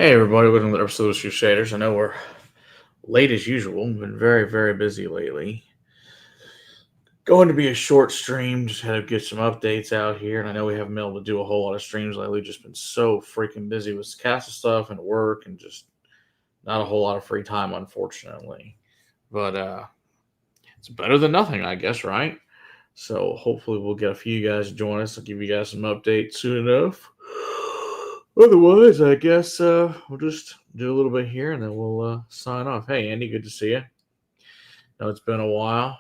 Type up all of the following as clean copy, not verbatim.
Hey everybody, welcome to another episode of Whiskey Crusaders. I know we're late as usual. We've been very, very busy lately. Going to be a short stream, just had to get some updates out here, and I know we haven't been able to do a whole lot of streams lately. Just been so freaking busy with castle stuff and work, and just not a whole lot of free time, unfortunately. But it's better than nothing, I guess, right? So hopefully we'll get a few guys to join us. I'll give you guys some updates soon enough. Otherwise, I guess we'll just do a little bit here and then we'll sign off. Hey, Andy, good to see you. Know it's been a while.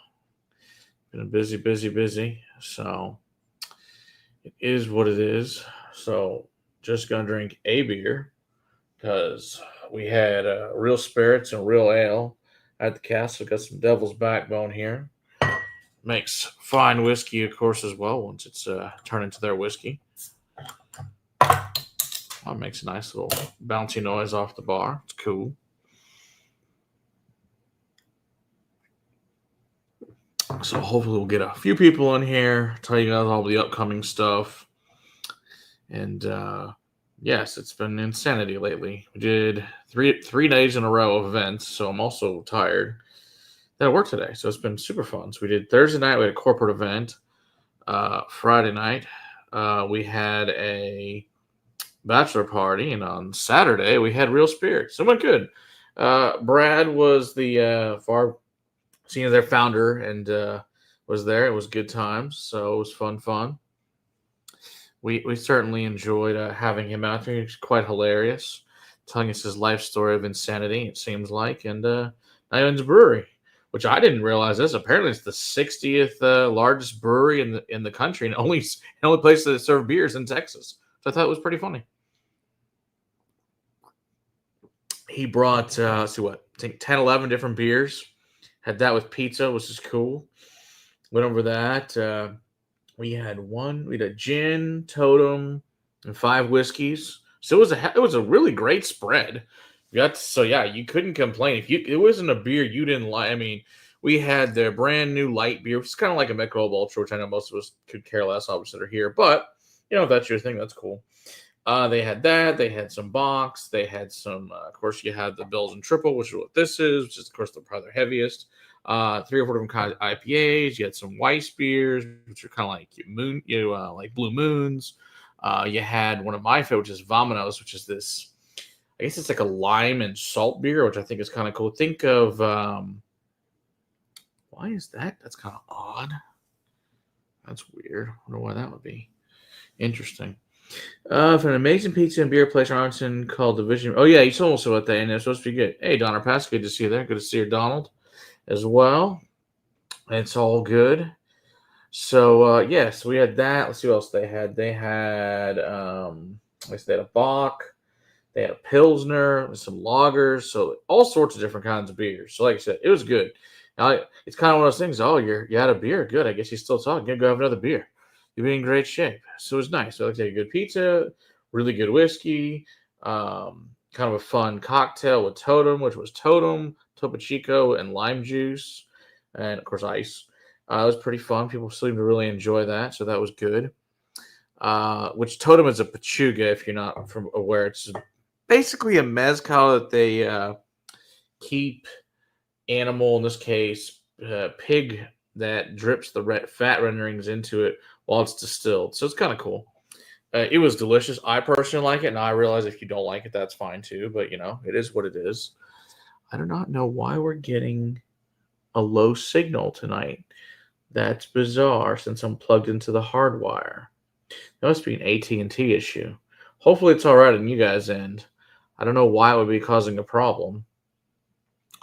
Been a busy, busy, busy. So it is what it is. So just gonna drink a beer because we had real spirits and real ale at the castle. Got some Devil's Backbone here. Makes fine whiskey, of course, as well once it's turned into their whiskey. That makes a nice little bouncy noise off the bar. It's cool. So hopefully we'll get a few people in here, tell you guys all the upcoming stuff. And yes, it's been insanity lately. We did three days in a row of events, so I'm also tired. That worked today, so it's been super fun. So we did Thursday night, we had a corporate event. Friday night, we had a bachelor party, and on Saturday we had real spirits. So it went good. Brad was the far senior their founder and was there. It was good times, so it was fun. We certainly enjoyed having him out there. He's quite hilarious, telling us his life story of insanity. It seems like, and Islands Brewery, which I didn't realize this. Apparently, it's the 60th largest brewery in the country, and only place that serve beers in Texas. So I thought it was pretty funny. He brought I think 10, 11 different beers. Had that with pizza, which is cool. Went over that. We had a gin, totem, and 5 whiskeys. So it was a really great spread. You couldn't complain. It wasn't a beer you didn't like. I mean, we had their brand new light beer, which is kind of like a Michelob Ultra, which I know most of us could care less, obviously, that are here. But if that's your thing, that's cool. They had that. They had some box. They had some. Of course, you had the Bills and Triple, which is what this is, which is of course probably their heaviest. 3 or 4 different kinds of IPAs. You had some Weiss beers, which are kind of like like Blue Moons. You had one of my favorites, which is Vominos, which is this. I guess it's like a lime and salt beer, which I think is kind of cool. Think of why is that? That's kind of odd. That's weird. I wonder why that would be. Interesting. For an amazing pizza and beer place in Arlington called Division. Oh yeah, you told us about that, and it's supposed to be good. Hey, Donner Pass, good to see you there. Good to see you, Donald, as well. It's all good. So yes, we had that. Let's see what else they had. They had they had a Bock, they had a Pilsner, some lagers, so all sorts of different kinds of beers. So like I said, it was good. Now it's kind of one of those things. Oh, you had a beer, good. I guess you still talking. Gonna go have another beer. You'll be in great shape. So it was nice. So like I said, good pizza, really good whiskey, kind of a fun cocktail with Totem, which was Totem, Topo Chico, and lime juice, and of course ice. It was pretty fun. People seemed to really enjoy that, so that was good. Which Totem is a Pachuga, if you're not from aware. It's basically a mezcal that they keep animal, in this case, pig, that drips the fat renderings into it while it's distilled. So it's kind of cool. It was delicious. I personally like it, and I realize if you don't like it, that's fine too. But it is what it is. I do not know why we're getting a low signal tonight. That's bizarre since I'm plugged into the hardwire. That must be an AT&T issue. Hopefully it's all right on you guys' end. I don't know why it would be causing a problem.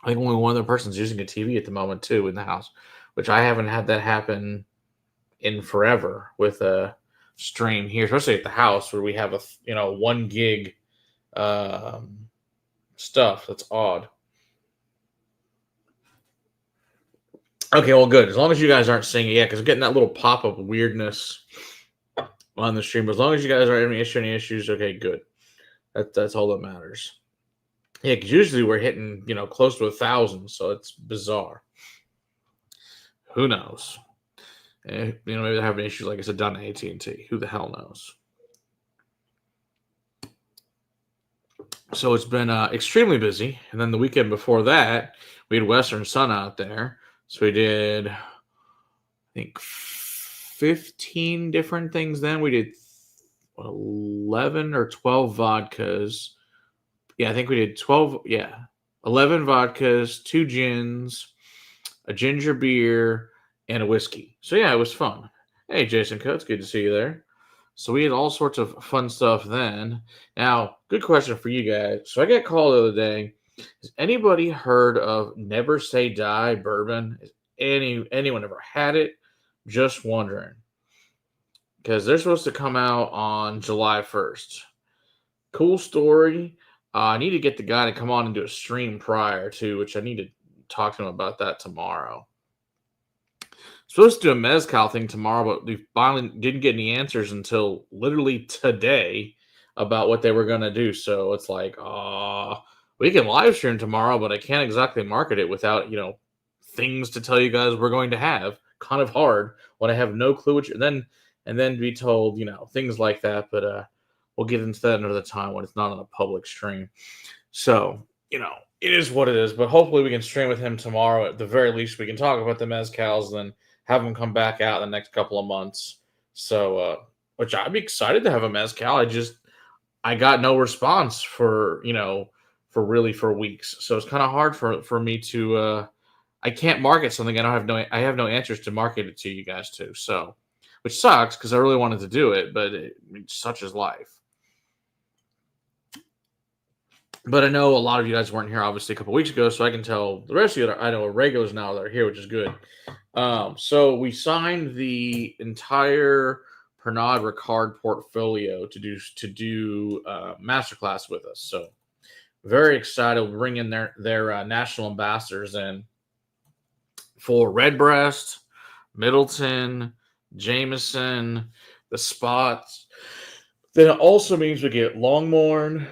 I think only one other person's using a TV at the moment too in the house, which I haven't had that happen in forever with a stream here, especially at the house where we have a 1 gig stuff. That's odd. Okay, well, good. As long as you guys aren't seeing it yet, because I'm getting that little pop-up weirdness on the stream. But as long as you guys aren't having any issues, okay, good. That's all that matters. Yeah, because usually we're hitting, close to 1,000, so it's bizarre. Who knows? Maybe they're having issues, like I said, down at AT&T. Who the hell knows? So it's been extremely busy. And then the weekend before that, we had Western Sun out there. So we did, I think, 15 different things then. We did 11 or 12 vodkas. Yeah, I think we did 12. Yeah. 11 vodkas, 2 gins, a ginger beer, and a whiskey. So yeah, it was fun. Hey, Jason Coates, good to see you there. So we had all sorts of fun stuff then. Now, good question for you guys. So I got called the other day. Has anybody heard of Never Say Die bourbon? Has anyone ever had it? Just wondering. Because they're supposed to come out on July 1st. Cool story. I need to get the guy to come on and do a stream prior to, which I need to talk to him about that tomorrow. Supposed to do a mezcal thing tomorrow, but we finally didn't get any answers until literally today about what they were going to do. So it's like, we can live stream tomorrow, but I can't exactly market it without, things to tell you guys we're going to have. Kind of hard when I have no clue. And then be told, things like that. But we'll get into that another time when it's not on a public stream. So, it is what it is. But hopefully we can stream with him tomorrow. At the very least, we can talk about the mezcals, then have them come back out in the next couple of months. So, which I'd be excited to have a mezcal. I got no response for weeks. So it's kind of hard for me to I can't market something I have no answers to market it to you guys to. So, which sucks because I really wanted to do it, but such is life. But I know a lot of you guys weren't here obviously a couple weeks ago, so I can tell the rest of you that I know are regulars now that are here, which is good. So we signed the entire Pernod Ricard portfolio to do masterclass with us. So very excited. We'll bring in their national ambassadors in for Redbreast, Middleton, Jameson, the Spots. Then it also means we get Longmorn,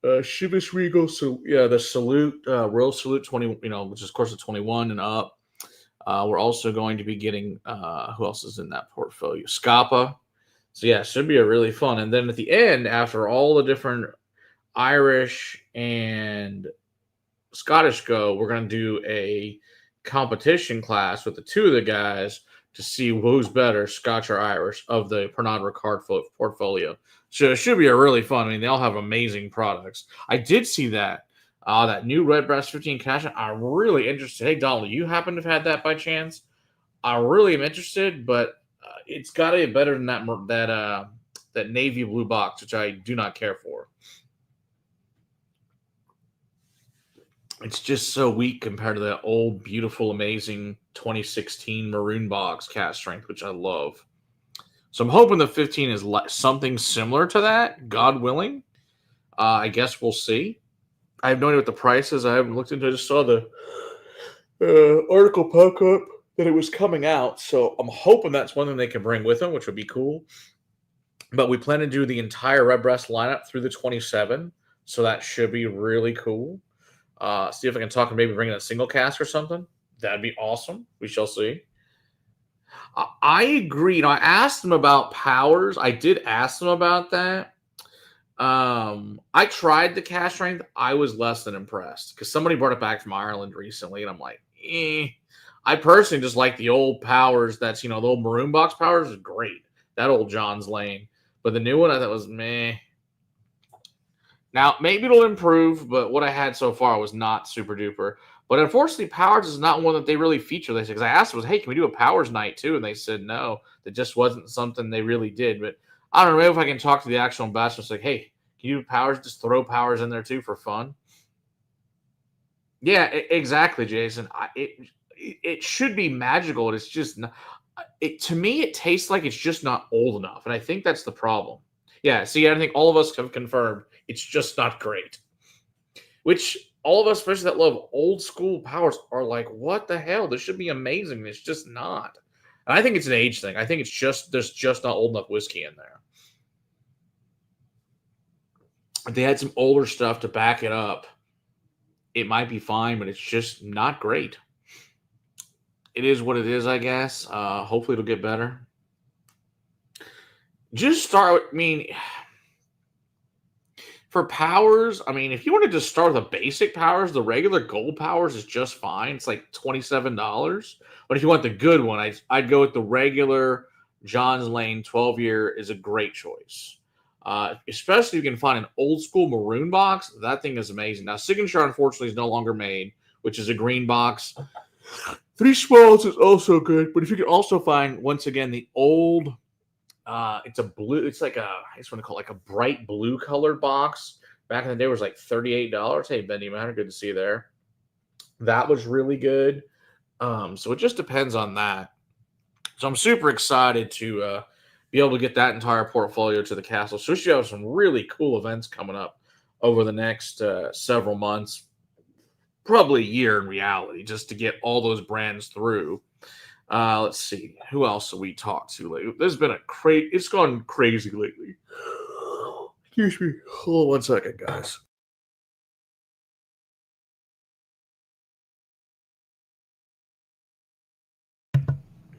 Chivas Regal, the Salute, Royal Salute 20, which is of course a 21 and up. We're also going to be getting who else is in that portfolio? Scapa. So yeah, should be a really fun. And then at the end, after all the different Irish and Scottish go, we're going to do a competition class with the two of the guys to see who's better, Scotch or Irish, of the Pernod Ricard portfolio. So it should be a really fun. I mean, they all have amazing products. I did see that new Redbreast 15 Cash. I'm really interested. Hey, Donald, you happen to have had that by chance? I really am interested, but it's got to be better than that navy blue box, which I do not care for. It's just so weak compared to that old, beautiful, amazing 2016 maroon box cast strength, which I love. So I'm hoping the 15 is something similar to that, God willing. I guess we'll see. I have no idea what the price is. I haven't looked into it. I just saw the article pop up that it was coming out. So I'm hoping that's one thing they can bring with them, which would be cool. But we plan to do the entire Redbreast lineup through the 27. So that should be really cool. See if I can talk and maybe bring in a single cask or something. That'd be awesome. We shall see. I agree. I asked them about powers. I did ask them about that. I tried the cask strength. I was less than impressed because somebody brought it back from Ireland recently, and I'm like, I personally just like the old powers. That's the old maroon box powers is great. That old John's Lane, but the new one I thought was meh. Now, maybe it'll improve, but what I had so far was not super duper. But unfortunately, Powers is not one that they really feature. They said, because I asked them, hey, can we do a Powers night too? And they said no, that just wasn't something they really did. But I don't know, maybe if I can talk to the actual ambassador, like, hey, can you do Powers? Just throw Powers in there too for fun. Yeah, exactly, Jason. It should be magical. It's just not. To me, it tastes like it's just not old enough, and I think that's the problem. Yeah, see, I think all of us have confirmed it's just not great. Which all of us, especially that love old school powers, are like, what the hell? This should be amazing. It's just not. And I think it's an age thing. I think it's just there's just not old enough whiskey in there. If they had some older stuff to back it up, it might be fine, but it's just not great. It is what it is, I guess. Hopefully it'll get better. Just start with, For powers, I mean, if you wanted to start with the basic powers, the regular gold powers is just fine. It's like $27. But if you want the good one, I'd go with the regular John's Lane 12-year is a great choice. Especially if you can find an old school maroon box. That thing is amazing. Now, Signature, unfortunately, is no longer made, which is a green box. 3 smalls is also good. But if you can also find, once again, the old it's a blue. It's like I just want to call it like a bright blue colored box. Back in the day, it was like $38. Hey, Bendy Manor, good to see you there. That was really good. So it just depends on that. So I'm super excited to be able to get that entire portfolio to the castle. So we should have some really cool events coming up over the next several months, probably a year in reality, just to get all those brands through. Let's see. Who else have we talked to lately? There's been it's gone crazy lately. Excuse me. Hold on 1 second, guys.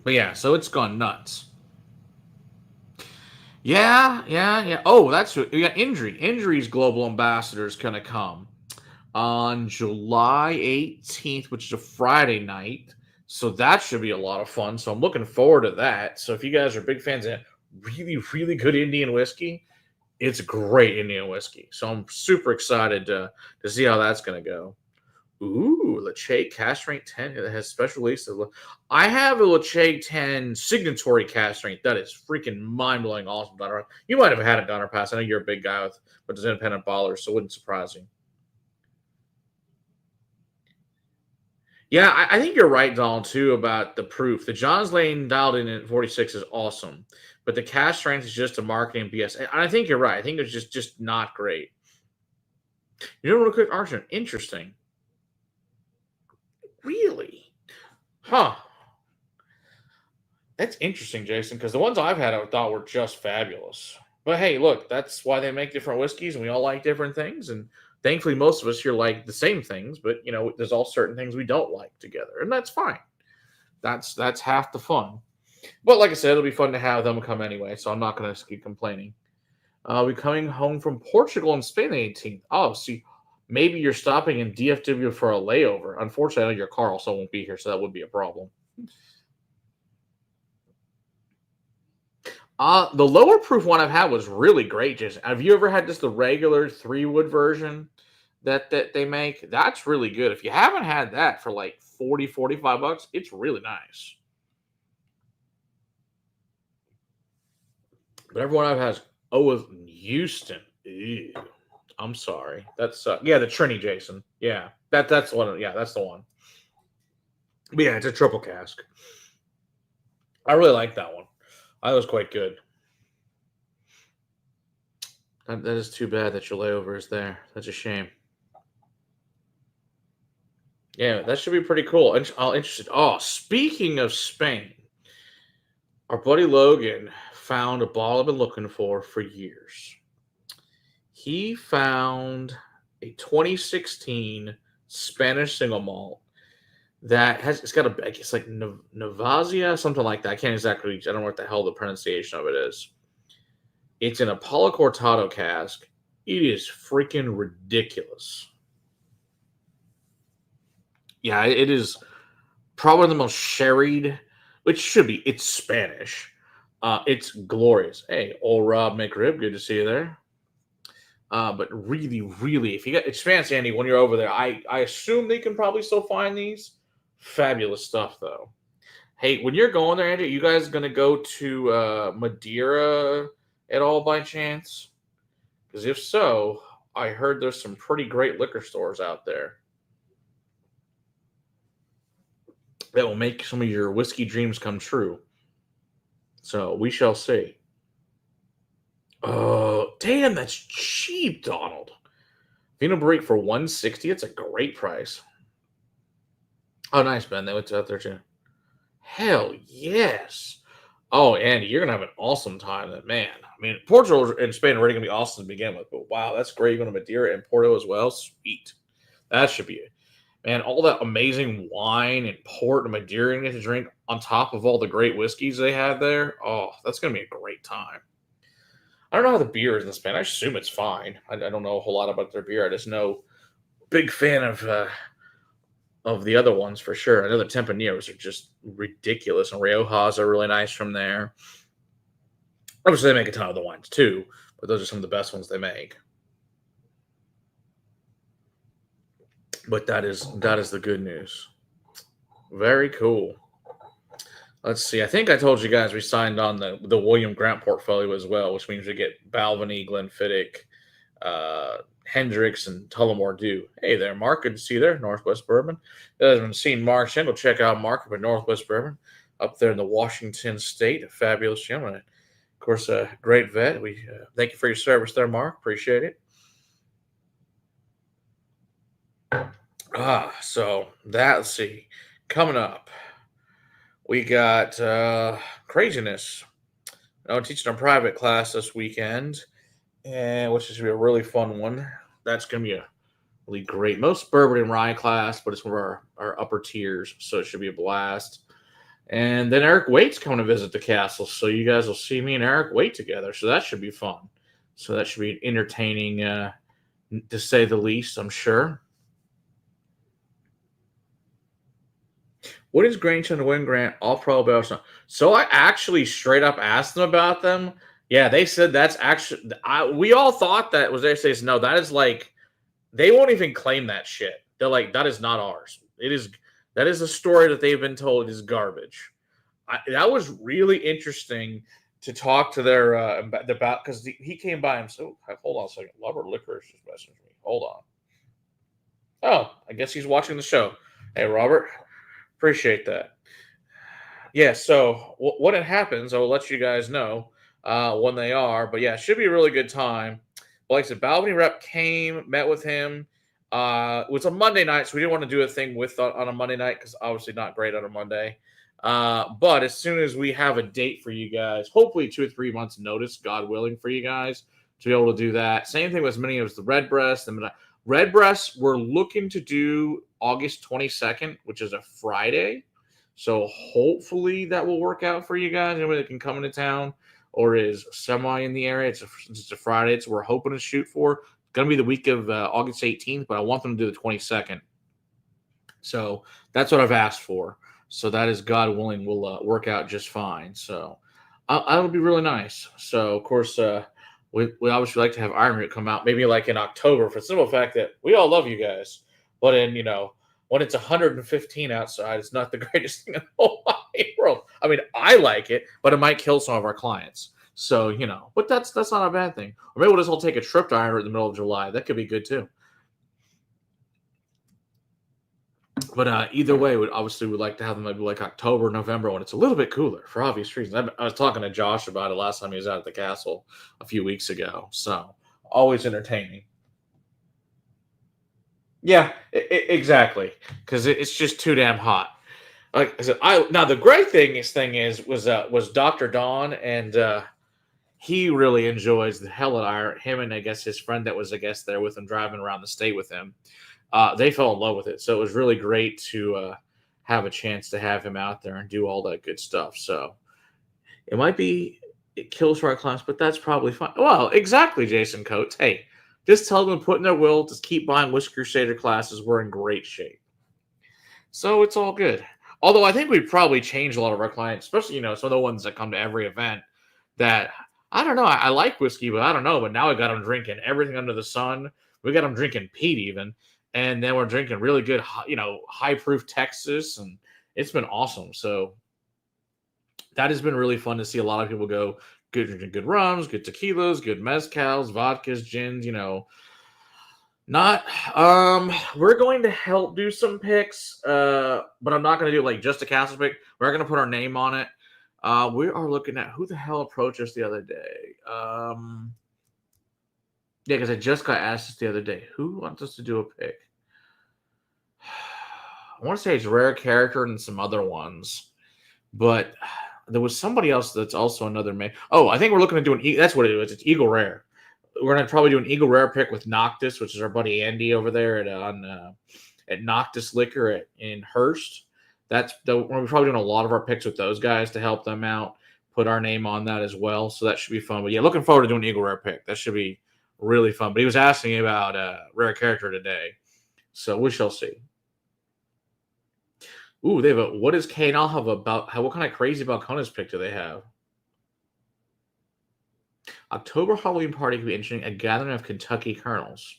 But yeah, so it's gone nuts. Yeah. Oh, that's what we got. Injury's global ambassador is gonna come on July 18th, which is a Friday night. So that should be a lot of fun. So I'm looking forward to that. So if you guys are big fans of really, really good Indian whiskey, it's great Indian whiskey. So I'm super excited to see how that's going to go. Ooh, Leche Cast Strength 10. It has special release. I have a Leche 10 signatory cast strength. That is freaking mind-blowing awesome. You might have had it, Donner Pass. I know you're a big guy with those independent ballers, so it wouldn't surprise you. Yeah, I think you're right, Donald, too, about the proof. The John's Lane dialed in at 46 is awesome, but the cash strength is just a marketing BS. And I think you're right. I think it's just not great. You know, real quick, Arjun, interesting. Really? Huh. That's interesting, Jason, because the ones I've had I thought were just fabulous. But hey, look, that's why they make different whiskeys, and we all like different things. And thankfully, most of us here like the same things, but there's all certain things we don't like together, and that's fine. That's half the fun. But like I said, it'll be fun to have them come anyway, so I'm not going to keep complaining. We're coming home from Portugal and Spain the 18th. Oh, see, maybe you're stopping in DFW for a layover. Unfortunately, I know your car also won't be here, so that would be a problem. The lower proof one I've had was really great. Jason, have you ever had just the regular 3-wood version that they make? That's really good. If you haven't had that for like 40, 45 bucks, it's really nice. But everyone I've had with Houston. Ew. I'm sorry. That's yeah, the Trini, Jason. Yeah, that's one. Yeah, that's the one. But yeah, it's a triple cask. I really like that one. That was quite good. That is too bad that your layover is there. That's a shame. Yeah, that should be pretty cool. I'll interested. Oh, speaking of Spain, our buddy Logan found a bottle I've been looking for years. He found a 2016 Spanish single malt it's got it's like Navazia, something like that. I can't exactly, I don't know what the hell the pronunciation of it is. It's in a Palo Cortado cask. It is freaking ridiculous. Yeah, it is probably the most sherried, which should be. It's Spanish. It's glorious. Hey, old Rob McRib, good to see you there. But really, really, if you get fancy, Andy, when you're over there, I assume they can probably still find these. Fabulous stuff, though. Hey, when you're going there, Andy, are you guys going to go to Madeira at all by chance? Because if so, I heard there's some pretty great liquor stores out there that will make some of your whiskey dreams come true. So we shall see. Oh, damn, that's cheap, Donald. Vino Break for $160. It's a great price. Oh, nice, Ben. They went out there too. Hell yes. Oh, Andy, you're gonna have an awesome time. That man. I mean, Portugal and Spain are already gonna be awesome to begin with, but wow, that's great. You're going to Madeira and Porto as well. Sweet. That should be it. Man, all that amazing wine and port and Madeira you get to drink on top of all the great whiskeys they had there. Oh, that's gonna be a great time. I don't know how the beer is in Spain. I assume it's fine. I don't know a whole lot about their beer. I just know big fan of the other ones for sure. I know the Tempranillos are just ridiculous, and Riojas are really nice from there. Obviously, they make a ton of other wines too, but those are some of the best ones they make. But that is the good news. Very cool. Let's see. I think I told you guys we signed on the William Grant portfolio as well, which means we get Balvenie, Glenfiddich, Hendricks, and Tullamore Dew. Hey there, Mark. Good to see you there. Northwest Bourbon. If you haven't seen Mark, go check out Mark up at Northwest Bourbon up there in the Washington State. A fabulous gentleman. Of course, a great vet. We thank you for your service there, Mark. Appreciate it. So let's see. Coming up, we got craziness. I'm teaching a private class this weekend, and which is going to be a really fun one. That's going to be a really great, most bourbon and rye class, but it's one of our upper tiers, so it should be a blast. And then Eric Waite's coming to visit the castle, so you guys will see me and Eric Waite together, so that should be fun. So that should be entertaining, to say the least, I'm sure. What is Grange and Win Grant off Pro Bells? So I actually straight up asked them about them. Yeah, they said that's actually. We all thought that was their say. No, that is like they won't even claim that shit. They're like that is not ours. That is a story that they've been told is garbage. That was really interesting to talk to their about because he came by and so hold on a second. Lover Licorice just messaged me. Hold on. Oh, I guess he's watching the show. Hey, Robert. Appreciate that. Yeah, so when it happens, I'll let you guys know when they are. But yeah, it should be a really good time. But like I said, Balvenie rep came, met with him. It was a Monday night, so we didn't want to do a thing on a Monday night because obviously not great on a Monday. But as soon as we have a date for you guys, hopefully 2 or 3 months notice, God willing, for you guys to be able to do that. Same thing with as many as the Redbreast. Redbreast, we're looking to do August 22nd, which is a Friday. So hopefully that will work out for you guys. Anybody that can come into town or is semi in the area. It's a Friday. It's what we're hoping to shoot for. It's going to be the week of August 18th, but I want them to do the 22nd. So that's what I've asked for. So that is, God willing, will work out just fine. So that'll be really nice. So, of course, we obviously like to have Iron Root come out maybe like in October for the simple fact that we all love you guys. But when it's 115 outside, it's not the greatest thing in the whole wide world. I mean, I like it, but it might kill some of our clients. So, but that's not a bad thing. Or maybe we'll just all take a trip to Iron Root in the middle of July. That could be good too. But either way, we'd like to have them maybe like October, November when it's a little bit cooler for obvious reasons. I was talking to Josh about it last time he was out at the castle a few weeks ago. So always entertaining. Yeah, exactly. Because it's just too damn hot. Like I said, now the great thing was Dr. Don, and he really enjoys the hell out of him, and I guess his friend that was there with him driving around the state with him. They fell in love with it. So it was really great to have a chance to have him out there and do all that good stuff. So it kills for our clients, but that's probably fine. Well, exactly, Jason Coates. Hey, just tell them to put in their will to keep buying Whiskey Crusader classes. We're in great shape. So it's all good. Although I think we've probably changed a lot of our clients, especially, some of the ones that come to every event that, I don't know, I like whiskey, but I don't know. But now we got them drinking everything under the sun. We got them drinking peat even. And then we're drinking really good, high proof Texas. And it's been awesome. So that has been really fun to see a lot of people go drinking good rums, good tequilas, good mezcals, vodkas, gins, we're going to help do some picks, but I'm not going to do like just a castle pick. We're going to put our name on it. We are looking at who the hell approached us the other day. Yeah, because I just got asked this the other day. Who wants us to do a pick? I want to say it's Rare Character and some other ones, but there was somebody else that's also another man. Oh, I think we're looking to do that's what it is. It's Eagle Rare. We're going to probably do an Eagle Rare pick with Noctis, which is our buddy Andy over there at Noctis Liquor in Hearst. We're probably doing a lot of our picks with those guys to help them out. put our name on that as well. So that should be fun. But yeah, looking forward to doing Eagle Rare pick. That should be really fun. But he was asking me about rare character today. So we shall see. Ooh, they have a what is K and I'll have about how what kind of crazy Balcones pick do they have? October Halloween party could be interesting. A gathering of Kentucky Colonels.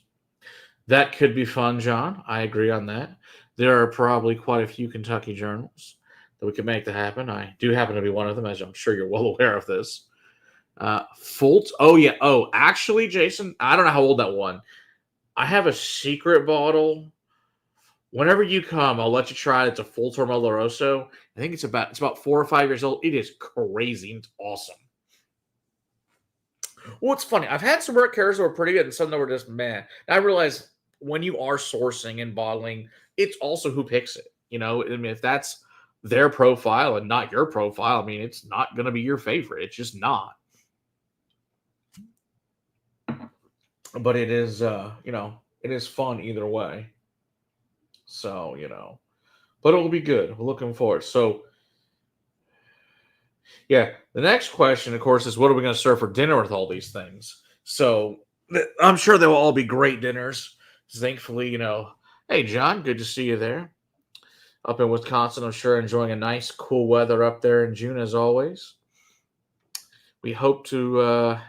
That could be fun, John. I agree on that. There are probably quite a few Kentucky journals that we could make that happen. I do happen to be one of them, as I'm sure you're well aware of this. Fultz. Oh, yeah. Oh, actually, Jason, I don't know how old that one. I have a secret bottle. Whenever you come, I'll let you try it. It's a Fultz or Oloroso. I think it's about 4 or 5 years old. It is crazy. It's awesome. Well, it's funny. I've had some rare characters that were pretty good and some that were just meh. I realize when you are sourcing and bottling, it's also who picks it. You know, I mean, if that's their profile and not your profile, I mean, it's not going to be your favorite. It's just not. But it is, it is fun either way. So, but it will be good. We're looking forward. So, yeah, the next question, of course, is what are we going to serve for dinner with all these things? So, I'm sure they will all be great dinners. Thankfully, hey, John, good to see you there. Up in Wisconsin, I'm sure enjoying a nice, cool weather up there in June as always. We hope to, like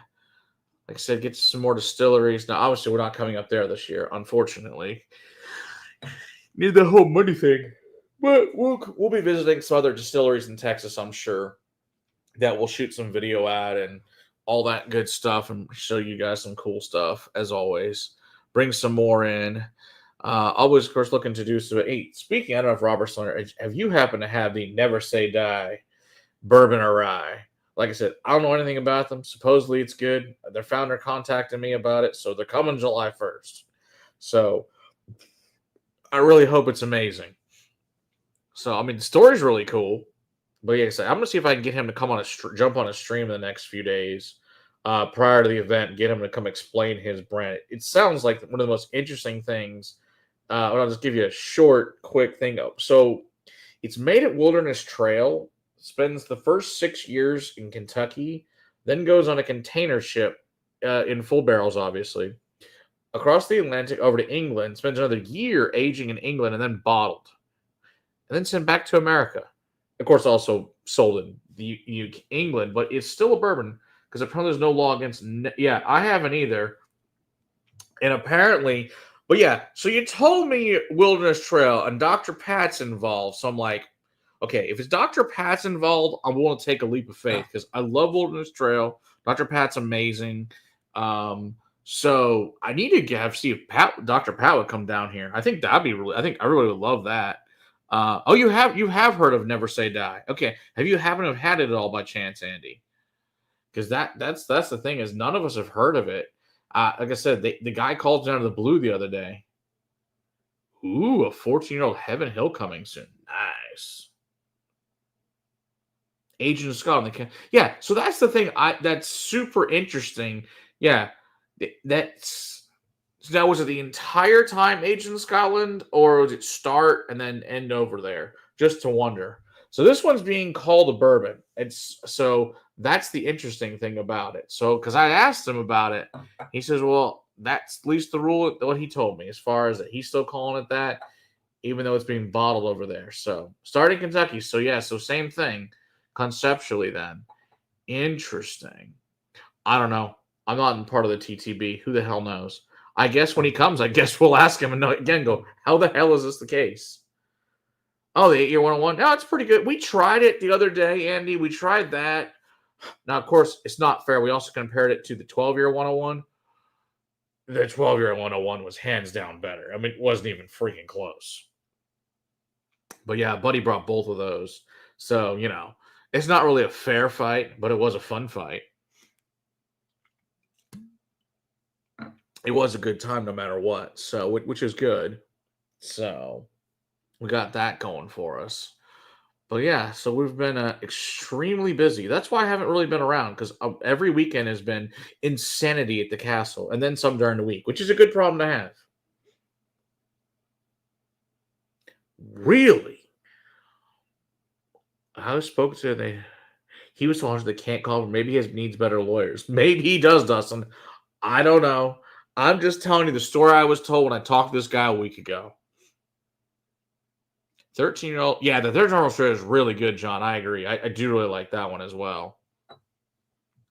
I said, get some more distilleries. Now, obviously, we're not coming up there this year, unfortunately. Need the whole money thing. But we'll be visiting some other distilleries in Texas, I'm sure, that we'll shoot some video at and all that good stuff and show you guys some cool stuff, as always. Bring some more in. Always, of course, looking to do so. Hey, speaking, I don't know if Robert's on it. Have you happened to have the Never Say Die bourbon or rye? Like I said, I don't know anything about them. Supposedly it's good. Their founder contacted me about it, so they're coming July 1st. So I really hope it's amazing. So, I mean, the story's really cool. But yeah, I'm going to see if I can get him to come on jump on a stream in the next few days prior to the event, get him to come explain his brand. It sounds like one of the most interesting things. I'll just give you a short, quick thing. So it's made at Wilderness Trail, spends the first 6 years in Kentucky, then goes on a container ship in full barrels, obviously, across the Atlantic over to England, spends another year aging in England, and then bottled, and then sent back to America. Of course, also sold in the England, but it's still a bourbon because apparently there's no law against. Yeah, I haven't either. And apparently, but yeah, so you told me Wilderness Trail and Dr. Pat's involved. So I'm like, okay, if it's Dr. Pat's involved, I'm willing to take a leap of faith because I love Wilderness Trail. Dr. Pat's amazing. So I need to see if Dr. Pat would come down here. I think that'd be really. I think I really would love that. You have heard of Never Say Die. Okay, have you happen to have had it at all by chance, Andy? Because that's the thing is none of us have heard of it. Like I said, the guy called down to the blue the other day. Ooh, a 14-year-old Heaven Hill coming soon. Nice. Agent of Scotland. Yeah, so that's the thing. That's super interesting. Yeah, that's. So now, was it the entire time Agent of Scotland, or was it start and then end over there? Just to wonder. So this one's being called a bourbon. So that's the interesting thing about it. So because I asked him about it, he says, "Well, that's at least the rule." What he told me, as far as that, he's still calling it that, even though it's being bottled over there. So starting Kentucky. So yeah, so same thing conceptually. Then interesting. I don't know. I'm not in part of the TTB. Who the hell knows? I guess when he comes, I guess we'll ask him and again go, how the hell is this the case? Oh, the 8-year 101. No, it's pretty good. We tried it the other day, Andy. We tried that. Now, of course, it's not fair. We also compared it to the 12-year 101. The 12-year 101 was hands down better. I mean, it wasn't even freaking close. But yeah, Buddy brought both of those. So, it's not really a fair fight, but it was a fun fight. It was a good time no matter what. So, which is good. So, we got that going for us. But yeah, so we've been extremely busy. That's why I haven't really been around because every weekend has been insanity at the castle and then some during the week, which is a good problem to have. Really? I spoke to they. He was told they can't call him. Maybe he needs better lawyers. Maybe he does, Dustin. I don't know. I'm just telling you the story I was told when I talked to this guy a week ago. 13-year-old. Yeah, the 13-year-old straight is really good, John. I agree. I do really like that one as well.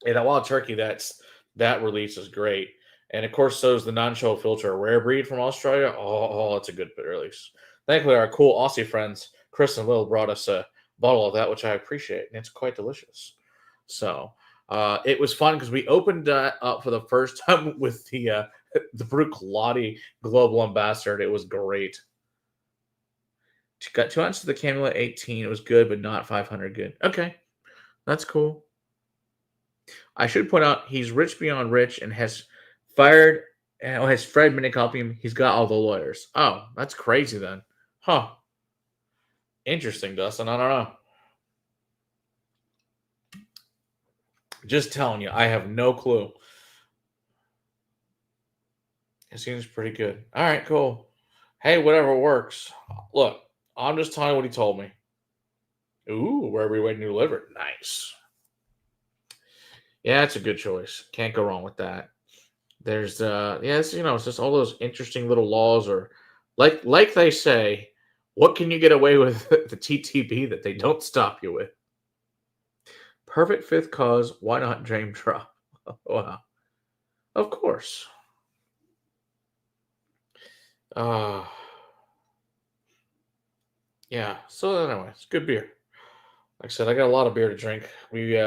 Yeah, that wild turkey, that release is great. And of course, so is the non-show filter, a rare breed from Australia. Oh, it's a good release. Thankfully, our cool Aussie friends, Chris and Will, brought us a bottle of that, which I appreciate, and it's quite delicious. So it was fun because we opened up for the first time with the Brooke Lottie Global Ambassador. And it was great. Got 2 ounces of the Cannula 18. It was good, but not 500 good. Okay, that's cool. I should point out he's rich beyond rich and has fired and has Fred Minnick helping him. He's got all the lawyers. Oh, that's crazy then. Huh. Interesting, Dustin. I don't know. Just telling you, I have no clue. It seems pretty good. All right, cool. Hey, whatever works. Look, I'm just telling you what he told me. Ooh, wherever you're waiting to deliver. Nice. Yeah, it's a good choice. Can't go wrong with that. There's it's just all those interesting little laws, or like they say, what can you get away with the TTB that they don't stop you with? Perfect fifth cause. Why not dream drop? Wow. Of course. Yeah. So anyway, it's good beer. Like I said, I got a lot of beer to drink. We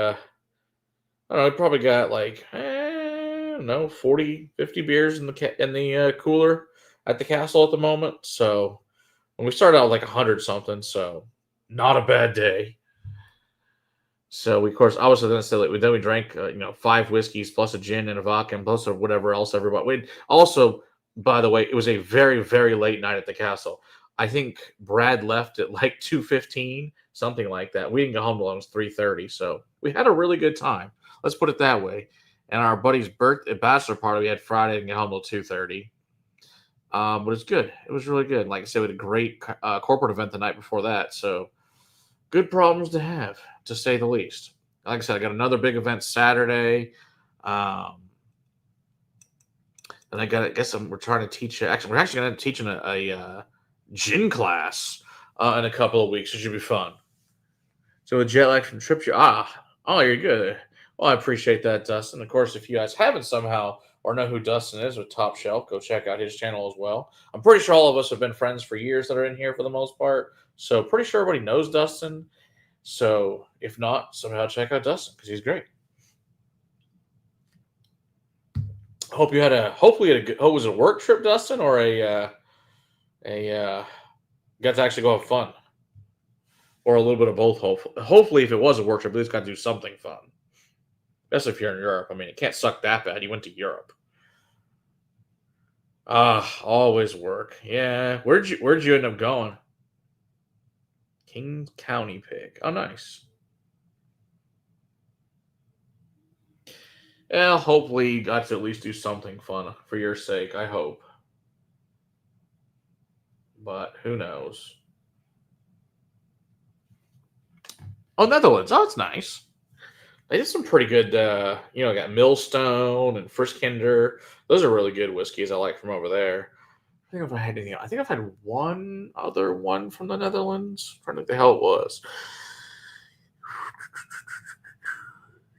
I don't know, we probably got like 40, 50 beers in the cooler at the castle at the moment. So when we started out like 100 something, so not a bad day. So we, of course, obviously then we drank 5 whiskeys plus a gin and a vodka and plus or whatever else everybody. We also, by the way, it was a very very late night at the castle. I think Brad left at like 2:15, something like that. We didn't get home till almost 3:30, so we had a really good time. Let's put it that way. And our buddy's birthday bachelor party we had Friday and get home till 2:30. But it's good. It was really good. Like I said, we had a great corporate event the night before that. So good problems to have, to say the least. Like I said, I got another big event Saturday. And I guess we're trying to teach. Actually, we're actually going to teach a gin class in a couple of weeks. It should be fun. So a jet lag from trips. You're good. Well, I appreciate that, Dustin. Of course, if you guys haven't somehow or know who Dustin is with Top Shelf, go check out his channel as well. I'm pretty sure all of us have been friends for years that are in here for the most part. So pretty sure everybody knows Dustin. So if not, somehow check out Dustin because he's great. Hopefully you had a good. Oh, was it a work trip, Dustin, or got to actually go have fun, or a little bit of both? Hopefully, if it was a work trip, at least got to do something fun. Especially if you're in Europe. I mean, it can't suck that bad. You went to Europe. Always work. Yeah. Where'd you end up going? King County pick. Oh, nice. Well, hopefully you got to at least do something fun for your sake. I hope. But who knows? Oh, Netherlands. Oh, it's nice. They did some pretty good, got Millstone and Friskinder. Those are really good whiskeys I like from over there. I think if I had anything, I think I've had one other one from the Netherlands. I'm trying to think the hell it was.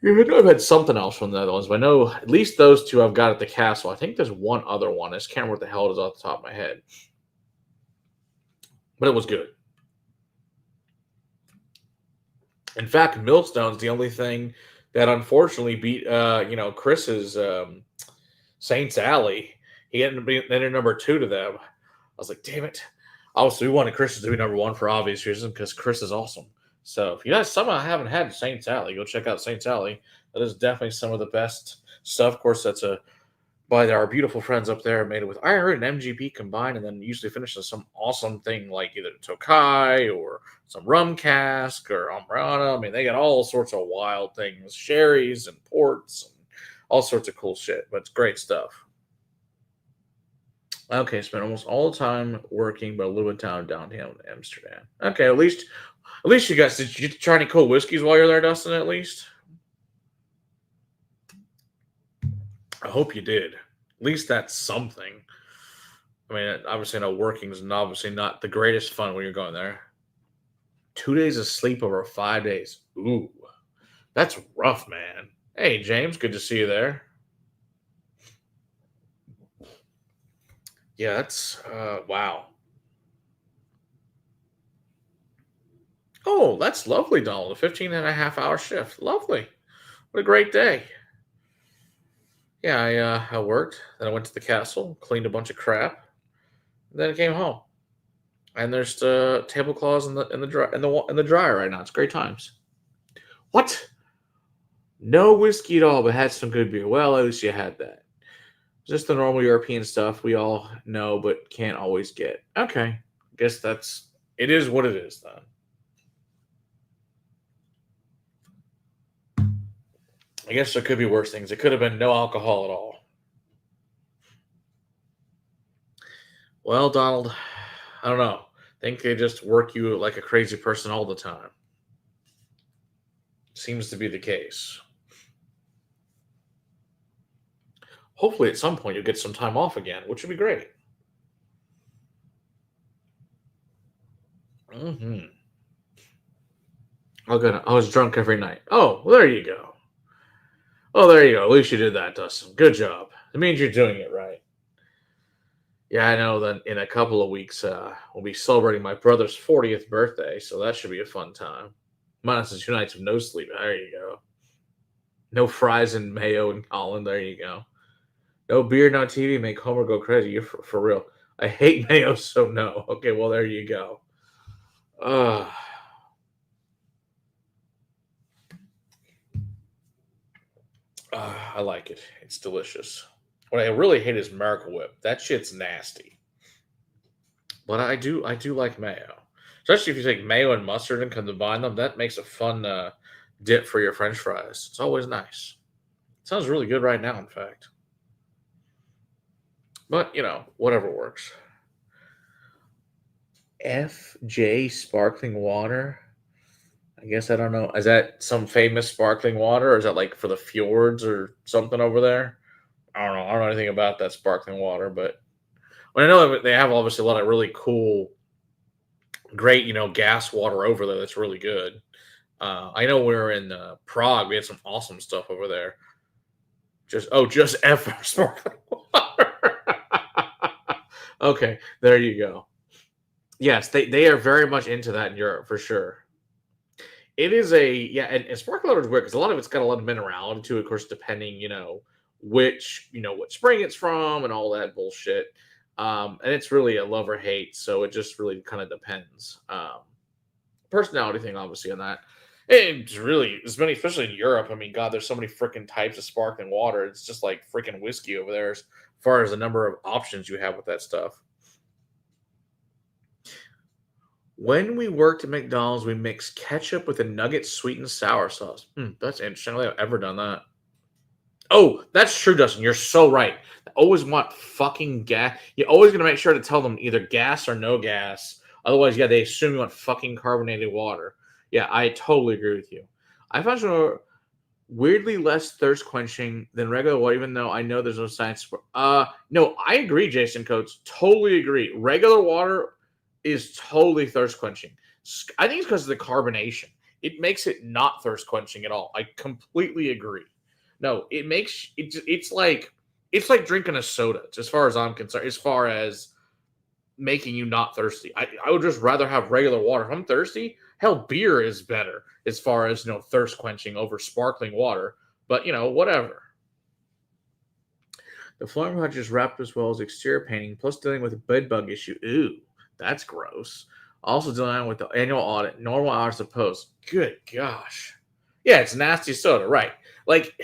Yeah, I know I've had something else from the Netherlands, but I know at least those two I've got at the castle. I think there's one other one. I just can't remember what the hell it is off the top of my head. But it was good. In fact, Millstone's the only thing that unfortunately beat Chris's Saints Alley. He ended up being number 2 to them. I was like, damn it. Obviously, we wanted Chris to be number 1 for obvious reasons because Chris is awesome. So if you guys somehow haven't had Saints Alley, go check out Saints Alley. That is definitely some of the best stuff. Of course, that's by our beautiful friends up there, made it with iron root and MGP combined, and then usually finishes some awesome thing like either Tokai or some rum cask or Ambrana. I mean, they got all sorts of wild things, sherries and ports, and all sorts of cool shit. But it's great stuff. Okay, spent almost all the time working, but a little bit of time downtown Amsterdam. Okay, at least you guys did you try any cool whiskeys while you're there, Dustin? At least I hope you did. At least that's something. I mean, obviously, no working is obviously not the greatest fun when you're going there. 2 days of sleep over 5 days. Ooh, that's rough, man. Hey, James, good to see you there. Yeah, that's wow. Oh, that's lovely, Donald. A 15 and a half hour shift. Lovely. What a great day. Yeah, I worked. Then I went to the castle, cleaned a bunch of crap, and then I came home. And there's the tablecloths in the dryer right now. It's great times. What? No whiskey at all, but had some good beer. Well, at least you had that. Just the normal European stuff we all know but can't always get. Okay. Guess that's it is what it is then. I guess there could be worse things. It could have been no alcohol at all. Well, Donald, I don't know. I think they just work you like a crazy person all the time. Seems to be the case. Hopefully, at some point, you'll get some time off again, which would be great. Hmm. I was drunk every night. Oh, well, there you go. Oh, there you go. At least you did that, Dustin. Good job. It means you're doing it right. Yeah, I know that in a couple of weeks, we'll be celebrating my brother's 40th birthday, so that should be a fun time. Minus the 2 nights of no sleep. There you go. No fries and mayo and Colin. There you go. No beer, no TV. Make Homer go crazy. You're for real. I hate mayo, so no. Okay, well, there you go. Uh, I like it. It's delicious. What I really hate is Miracle Whip. That shit's nasty. But I do like mayo. Especially if you take mayo and mustard and combine them, that makes a fun dip for your French fries. It's always nice. Sounds really good right now, in fact. But whatever works. FJ sparkling water. I guess I don't know. Is that some famous sparkling water, or is that like for the fjords or something over there? I don't know. I don't know anything about that sparkling water, but I know they have obviously a lot of really cool, great, gas water over there. That's really good. I know we were in Prague. We had some awesome stuff over there. Just F sparkling water. Okay, there you go. Yes, they are very much into that in Europe for sure. It is and sparkling water is weird because a lot of it's got a lot of minerality to it, of course, depending, what spring it's from and all that bullshit. And it's really a love or hate, so it just really kind of depends. Personality thing, obviously, on that. It's really as many, especially in Europe. I mean, God, there's so many freaking types of sparkling water. It's just like freaking whiskey over there, as far as the number of options you have with that stuff. When we worked at McDonald's, we mixed ketchup with a nugget sweet and sour sauce. That's interesting. I don't think I've ever done that. Oh, that's true, Dustin. You're so right. I always want fucking gas. You're always going to make sure to tell them either gas or no gas. Otherwise, yeah, they assume you want fucking carbonated water. Yeah, I totally agree with you. I found some weirdly less thirst quenching than regular water, even though I know there's no science for. No, I agree, Jason Coates. Totally agree. Regular water is totally thirst quenching. I think it's because of the carbonation. It makes it not thirst quenching at all. I completely agree. No, it makes it's like drinking a soda, as far as I'm concerned, as far as making you not thirsty. I would just rather have regular water. If I'm thirsty, hell, beer is better as far as thirst quenching over sparkling water. But whatever. The flooring project is wrapped as well as exterior painting, plus dealing with a bed bug issue. Ooh, that's gross. Also dealing with the annual audit, normal hours of post. Good gosh. Yeah, it's nasty soda, right? Like,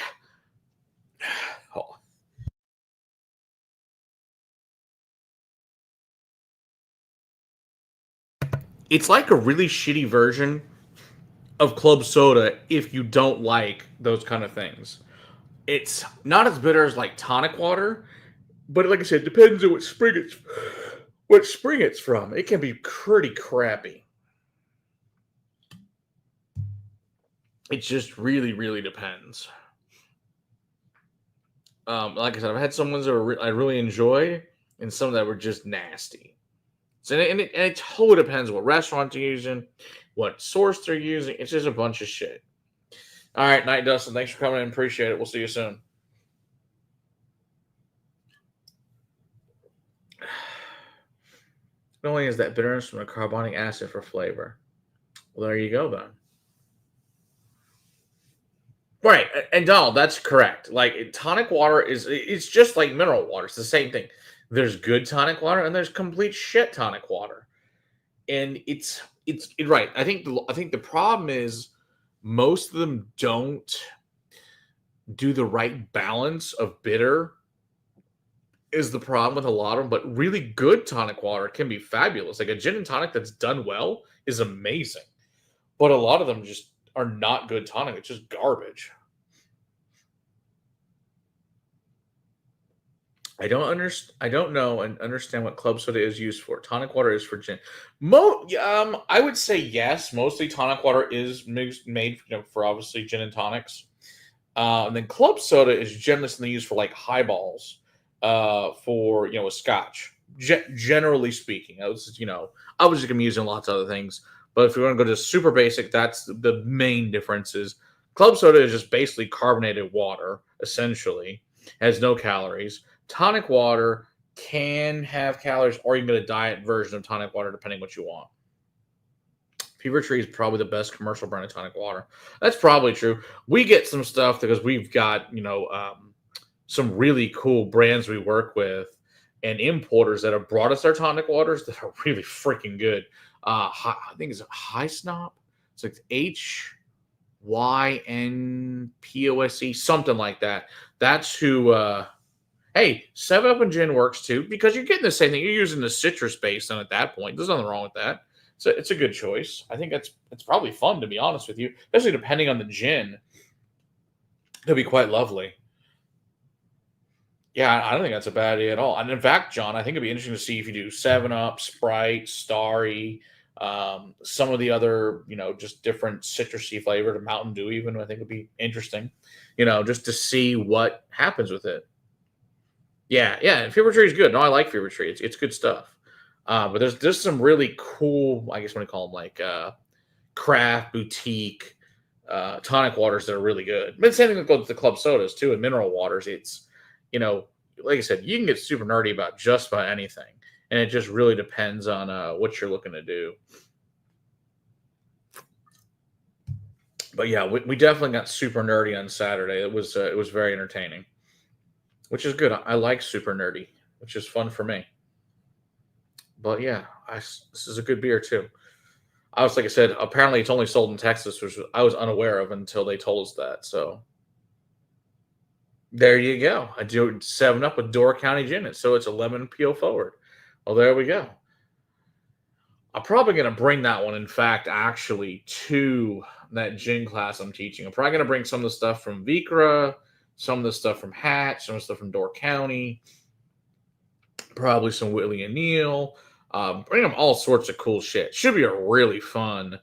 oh, it's like a really shitty version of club soda if you don't like those kind of things. It's not as bitter as like tonic water. But like I said, it depends on what spring it's from. It can be pretty crappy. It just really, really depends. Like I said, I've had some ones that I really enjoy, and some that were just nasty. So and it totally depends what restaurant you're using, what source they're using. It's just a bunch of shit. All right, Night Dustin, thanks for coming in. Appreciate it. We'll see you soon. Not only is that bitterness from the carbonic acid for flavor. Well, there you go then. Right, and Donald, that's correct. Like tonic water it's just like mineral water. It's the same thing. There's good tonic water and there's complete shit tonic water. And it's right. I think the problem is most of them don't do the right balance of bitter is the problem with a lot of them, but really good tonic water can be fabulous. Like a gin and tonic that's done well is amazing. But a lot of them just are not good tonic. It's just garbage. I don't know and understand what club soda is used for. Tonic water is for gin. I would say yes. Mostly tonic water is made, for obviously gin and tonics. And then club soda is generally used for like highballs, for a scotch. Generally speaking, I was just gonna be using lots of other things. But if you want to go to super basic, that's the main difference. Is club soda is just basically carbonated water, essentially, has no calories. Tonic water can have calories, or you can get a diet version of tonic water, depending what you want. Fever Tree is probably the best commercial brand of tonic water. That's probably true. We get some stuff because we've got some really cool brands we work with and importers that have brought us our tonic waters that are really freaking good. I think it's High Snop. It's like HYNPOSE, something like that. That's who. Hey, 7 Up and Gin works too because you're getting the same thing. You're using the citrus base on at that point. There's nothing wrong with that. So it's a good choice. I think it's probably fun, to be honest with you, especially depending on the gin. It'll be quite lovely. Yeah, I don't think that's a bad idea at all. And in fact, John, I think it'd be interesting to see if you do 7 Up, Sprite, Starry, some of the other, just different citrusy flavor to Mountain Dew. Even I think would be interesting, just to see what happens with it. Yeah, yeah, and Fever Tree is good. No, I like Fever Tree. It's good stuff. But there's some really cool, I guess what do you call them, like craft boutique tonic waters that are really good. But the same thing that goes with the club sodas too, and mineral waters. It's like I said, you can get super nerdy about just about anything, and it just really depends on what you're looking to do. But yeah, we definitely got super nerdy on Saturday. It was very entertaining, which is good. I like super nerdy, which is fun for me. But yeah, this is a good beer too. Like I said, apparently it's only sold in Texas, which I was unaware of until they told us that. So there you go. I do 7 Up with Door County Gin, so it's a lemon peel forward. Well, there we go. I'm probably going to bring that one, in fact, actually, to that gin class I'm teaching. I'm probably going to bring some of the stuff from Vikra, some of the stuff from Hatch, some of the stuff from Door County, probably some Whitley and Neal. Bring them all sorts of cool shit. Should be a really fun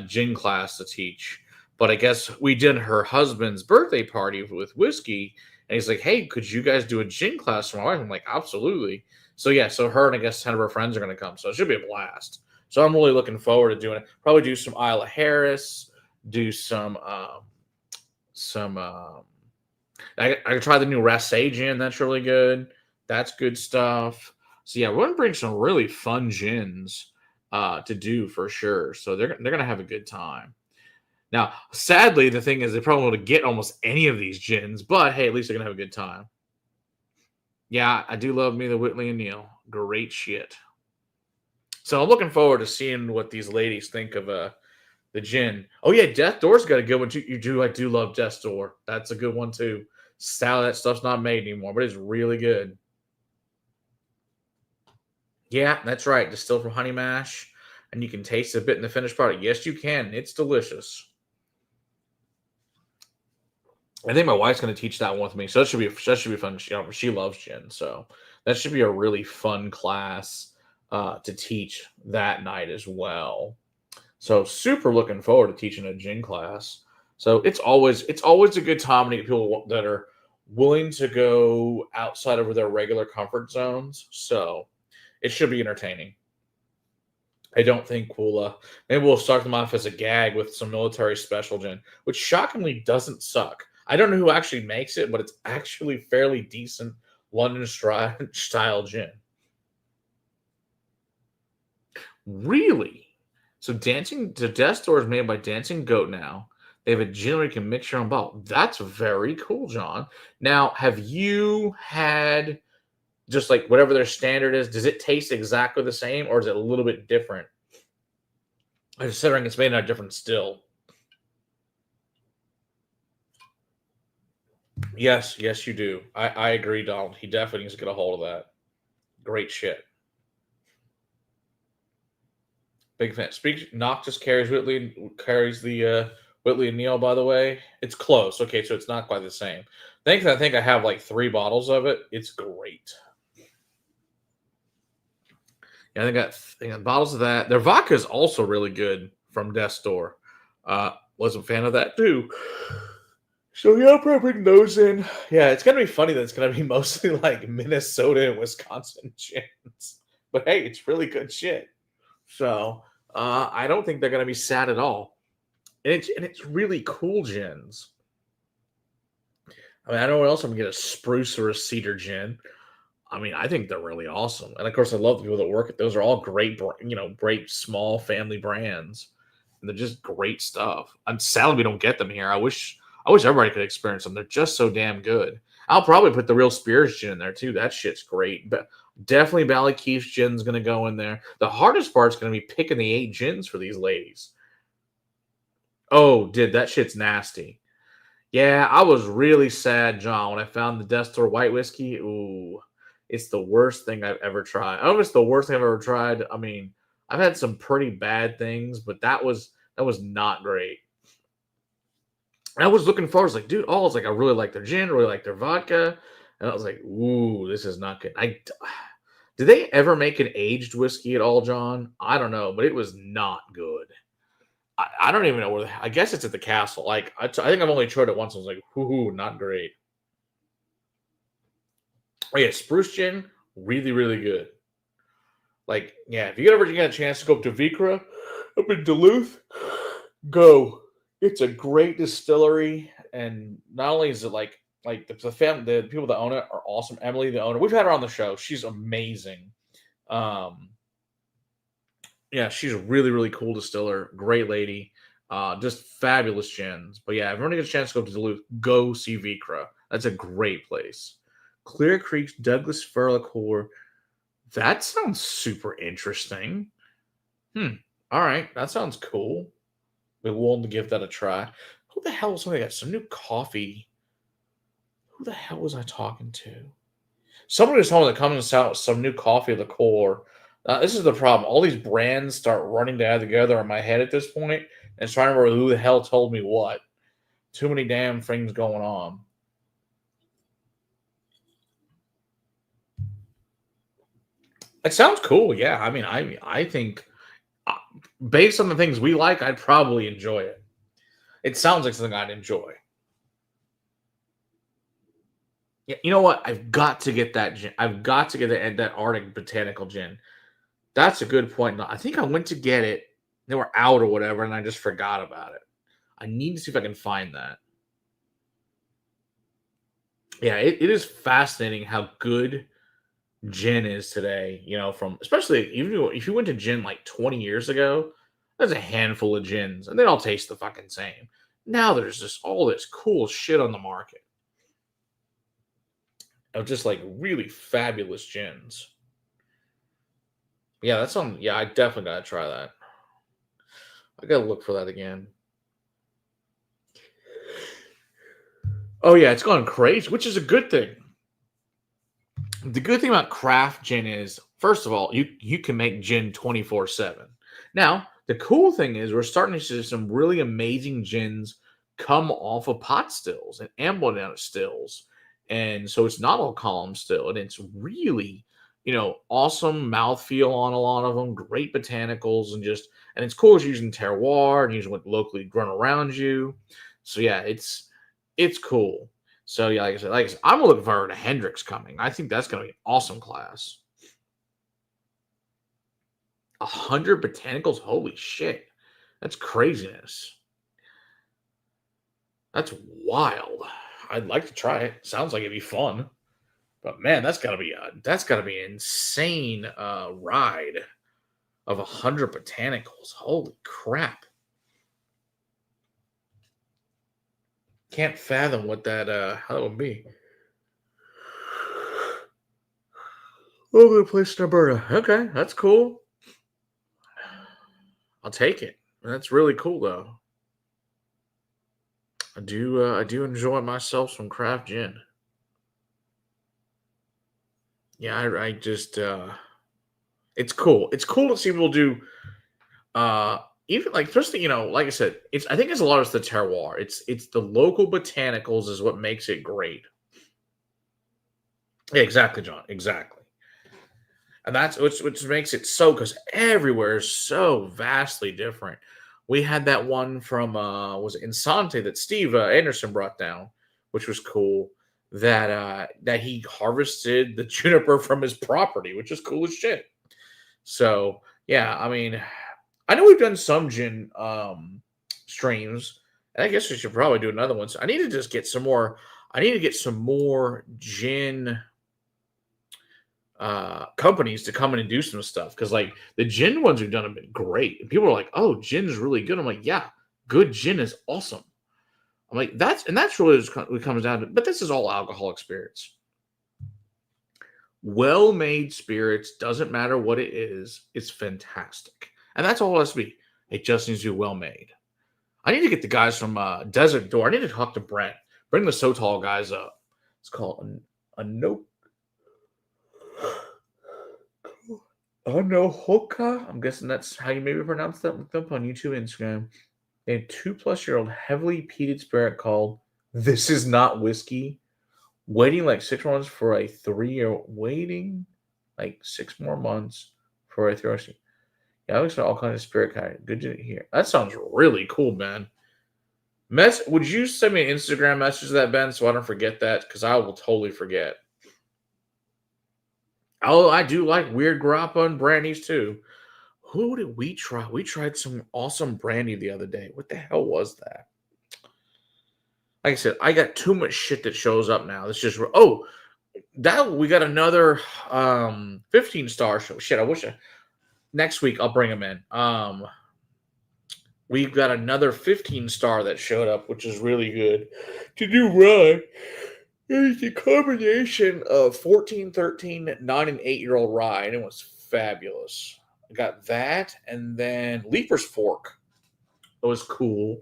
gin class to teach. But I guess we did her husband's birthday party with whiskey, and he's like, "Hey, could you guys do a gin class for my wife?" I'm like, "Absolutely." So yeah, so her and I guess 10 of her friends are going to come. So it should be a blast. So I'm really looking forward to doing it. Probably do some Isla Harris, do some. I can try the new Racé gin. That's really good. That's good stuff. So yeah, we're gonna bring some really fun gins to do for sure. So they're gonna have a good time. Now, sadly, the thing is they probably won't get almost any of these gins, but hey, at least they're gonna have a good time. Yeah, I do love me the Whitley and Neal. Great shit. So I'm looking forward to seeing what these ladies think of the gin. Oh yeah, Death Door's got a good one too. I do love Death Door. That's a good one too. Sadly, that stuff's not made anymore, but it's really good. Yeah, that's right. Distilled from honey mash, and you can taste a bit in the finished product. Yes, you can. It's delicious. I think my wife's going to teach that one with me, so that should be fun. She loves gin, so that should be a really fun class to teach that night as well. So super looking forward to teaching a gin class. So it's always a good time to get people that are willing to go outside of their regular comfort zones. So it should be entertaining. I don't think maybe we'll start them off as a gag with some military special gin, which shockingly doesn't suck. I don't know who actually makes it, but it's actually fairly decent London style gin. Really? So the Death Store is made by Dancing Goat now. They have a gin where you can mix your own bottle. That's very cool, John. Now, have you had just like whatever their standard is? Does it taste exactly the same, or is it a little bit different? Considering it's made in a different still. Yes, yes, you do. I agree, Donald. He definitely needs to get a hold of that. Great shit. Big fan. Speak. Noctis carries the Whitley and Neal. By the way, it's close. Okay, so it's not quite the same. I think I have like 3 bottles of it. It's great. Yeah, they got bottles of that. Their vodka is also really good from Death Store. Was a fan of that too. So yeah, I'll probably bring those in. Yeah, it's gonna be funny that it's gonna be mostly like Minnesota and Wisconsin gins. But hey, it's really good shit. So I don't think they're gonna be sad at all. And it's really cool gins. I mean, I don't know what else I'm gonna get a spruce or a cedar gin. I mean, I think they're really awesome. And of course, I love the people that work at those are all great, great small family brands. And they're just great stuff. I'm sadly we don't get them here. I wish everybody could experience them. They're just so damn good. I'll probably put the real Spears gin in there too. That shit's great. But definitely Ballykeef's gin's gonna go in there. The hardest part's gonna be picking the 8 gins for these ladies. Oh, that shit's nasty. Yeah, I was really sad, John, when I found the Death Store white whiskey. Ooh, it's the worst thing I've ever tried. I don't know if it's the worst thing I've ever tried. I mean, I've had some pretty bad things, but that was not great. And I was looking forward. I was like, dude, I was like, I really like their gin, really like their vodka, and I was like, ooh, this is not good. Did they ever make an aged whiskey at all, John? I don't know, but it was not good. I don't even know where. I guess it's at the castle. Like I think I've only tried it once. I was like, whoo, not great. Oh yeah, spruce gin, really, really good. Like yeah, if you ever get a chance to go up to Vikra, up in Duluth, go. It's a great distillery, and not only is it like the family, the people that own it are awesome. Emily, the owner, we've had her on the show. She's amazing. Um, yeah, she's a really, really cool distiller. Great lady. Just fabulous gins. But yeah, if you ever get a chance to go to Duluth, go see Vikra. That's a great place. Clear Creek's Douglas Fir liqueur. That sounds super interesting. All right, that sounds cool. Be willing to give that a try. Who the hell was somebody got some new coffee? Who the hell was I talking to? Somebody was telling me that comes out with some new coffee liqueur. This is the problem. All these brands start running together in my head at this point, and trying to remember who the hell told me what. Too many damn things going on. It sounds cool. Yeah, I mean, I think based on the things we like, I'd probably enjoy it. It sounds like something I'd enjoy. Yeah, you know what? I've got to get that gin. I've got to get that Arctic Botanical gin. That's a good point. I think I went to get it. They were out or whatever, and I just forgot about it. I need to see if I can find that. Yeah, it is fascinating how good gin is today. From especially even if you went to gin like 20 years ago, there's a handful of gins, and they all taste the fucking same. Now there's just all this cool shit on the market of just like really fabulous gins. Yeah, that's on. Yeah, I definitely gotta try that. I gotta look for that again. Oh yeah, it's gone crazy, which is a good thing. The good thing about craft gin is, first of all, you can make gin 24/7. Now, the cool thing is we're starting to see some really amazing gins come off of pot stills and ammo down stills. And so it's not all column still. And it's really, awesome mouthfeel on a lot of them, great botanicals, and it's cool as using terroir and using what locally grown around you. So yeah, it's cool. So yeah, like I said, I'm looking forward to Hendrix coming. I think that's gonna be an awesome class. 100 botanicals, holy shit. That's craziness. That's wild. I'd like to try it. Sounds like it'd be fun. But man, that's gotta be an insane ride of 100 botanicals. Holy crap! Can't fathom what that how that would be. Over the place in Alberta. Okay, that's cool. I'll take it. That's really cool though. I do enjoy myself some craft gin. Yeah, I just it's cool. It's cool to see people do uh even like especially like I said, I think it's a lot of the terroir. It's the local botanicals is what makes it great. Yeah, exactly, John. Exactly. And that's which makes it so because everywhere is so vastly different. We had that one from was it Insante that Steve Anderson brought down, which was cool. That he harvested the juniper from his property, which is cool as shit. So yeah, I mean, I know we've done some gin streams, and I guess we should probably do another one. So I need to just get some more. I need to get some more gin companies to come in and do some stuff because like the gin ones we've done have been great. And people are like, "Oh, gin's really good." I'm like, "Yeah, good gin is awesome." I'm like, that's really what it comes down to. But this is all alcoholic spirits. Well-made spirits doesn't matter what it is. It's fantastic, and that's all it has to be. It just needs to be well made. I need to get the guys from Desert Door. I need to talk to Brent. Bring the Sotal guys up. It's called a no Hoka. I'm guessing that's how you maybe pronounce that. Look up on YouTube, Instagram. A 2+ year old heavily peated spirit called "This Is Not Whiskey." Waiting like 6 months for a 3 year. Waiting like 6 more months for a 3 year. Yeah, I looks like all kinds of spirit kind. Good to hear. That sounds really cool, Ben. Would you send me an Instagram message of that, Ben, so I don't forget that? Because I will totally forget. Oh, I do like weird grappa and brandies too. Who did we try? We tried some awesome brandy the other day. What the hell was that? Like I said, I got too much shit that shows up now. It's just that we got another 15-star show. Shit, I wish next week I'll bring them in. We've got another 15-star that showed up, which is really good. To do rye, it's a combination of 14, 13, 9, and 8-year-old rye, and it was fabulous. I got that, and then Leaper's Fork. It was cool.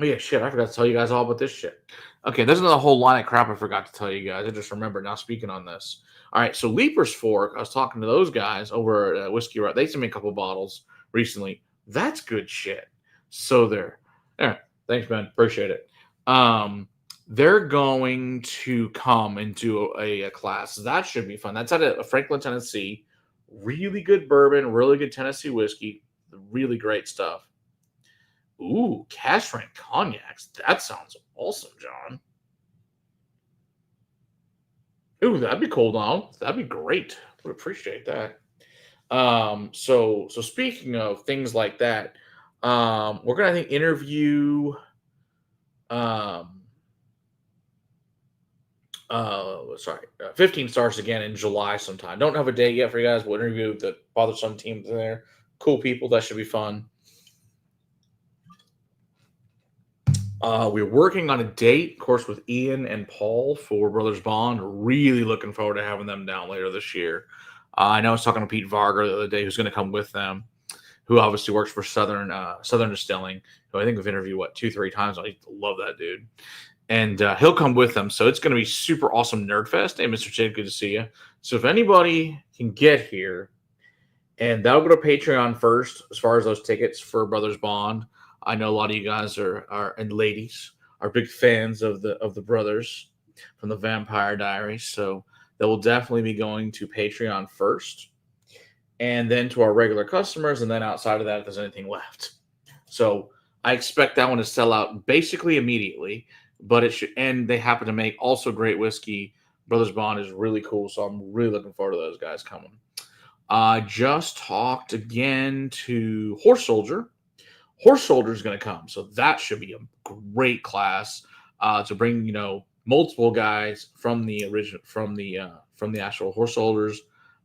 Oh, yeah, shit, I forgot to tell you guys all about this shit. Okay, there's another whole line of crap I forgot to tell you guys. I just remember now speaking on this. All right, so Leaper's Fork, I was talking to those guys over at Whiskey Route. They sent me a couple bottles recently. That's good shit. So there. All right, thanks, man. Appreciate it. They're going to come into a class. That should be fun. That's at Franklin, Tennessee. Really good bourbon, really good Tennessee whiskey, really great stuff. Ooh, cash rank cognacs. That sounds awesome, John. Ooh, that'd be cool, now. That'd be great. Would appreciate that. So speaking of things like that, we're gonna I think interview um 15 stars again in July sometime. Don't have a date yet for you guys. We'll interview the father son team there. Cool people. That should be fun. We're working on a date, of course, with Ian and Paul for Brothers Bond. Really looking forward to having them down later this year. I know I was talking to Pete Varga the other day, who's going to come with them, who obviously works for Southern Distilling, who I think we've interviewed, 2-3 times. I love that dude. And he'll come with them. So it's going to be super awesome Nerd Fest. Hey, Mr. Chid, good to see you. So if anybody can get here, and that'll go to Patreon first as far as those tickets for Brothers Bond. I know a lot of you guys are and ladies are big fans of the brothers from the Vampire Diaries, so that will definitely be going to Patreon first, and then to our regular customers, and then outside of that, if there's anything left. So I expect that one to sell out basically immediately, but it should. And they happen to make also great whiskey. Brothers Bond is really cool, so I'm really looking forward to those guys coming. I just talked again to Horse Soldier. Horse Soldier is going to come, so that should be a great class to bring multiple guys from the original from the actual Horse Soldiers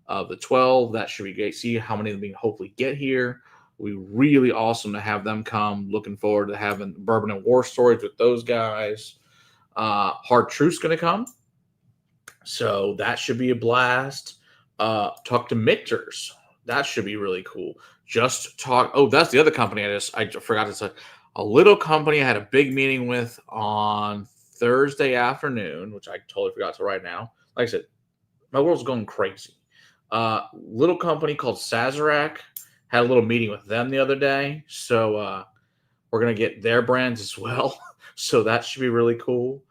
of the 12. That should be great. See how many of them we can hopefully get here. It'll be really awesome to have them come. Looking forward to having Bourbon and War Stories with those guys. Hard Truth's going to come, so that should be a blast. Talk to Michters. That should be really cool. Just talk. Oh, that's the other company I forgot to say. A little company I had a big meeting with on Thursday afternoon, which I totally forgot to write now. Like I said, my world's going crazy. Little company called Sazerac. Had a little meeting with them the other day. So we're going to get their brands as well. So that should be really cool.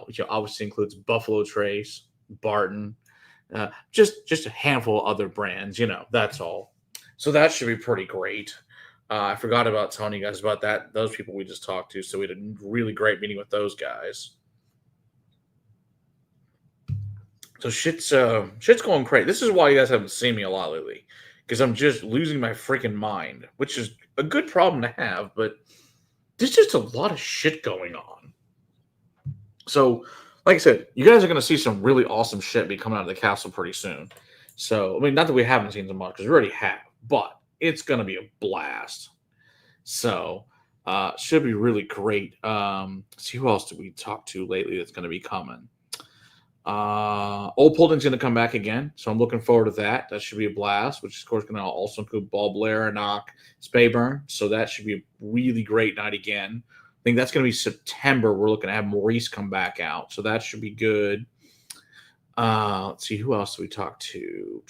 Which obviously includes Buffalo Trace, Barton, just a handful of other brands. That's all. So that should be pretty great. I forgot about telling you guys about that. Those people we just talked to. So we had a really great meeting with those guys. So shit's going crazy. This is why you guys haven't seen me a lot lately, because I'm just losing my freaking mind, which is a good problem to have. But there's just a lot of shit going on. So, like I said, you guys are going to see some really awesome shit be coming out of the castle pretty soon. So, I mean, not that we haven't seen so much, because we already have, but it's going to be a blast. So, should be really great. See who else did we talk to lately that's going to be coming. Old Pulding's going to come back again, so I'm looking forward to that. That should be a blast, which is, of course, going to also include Bob Blair and Spayburn. So that should be a really great night again. I think that's going to be September. We're looking to have Maurice come back out, so that should be good. Let's see, who else do we talk to?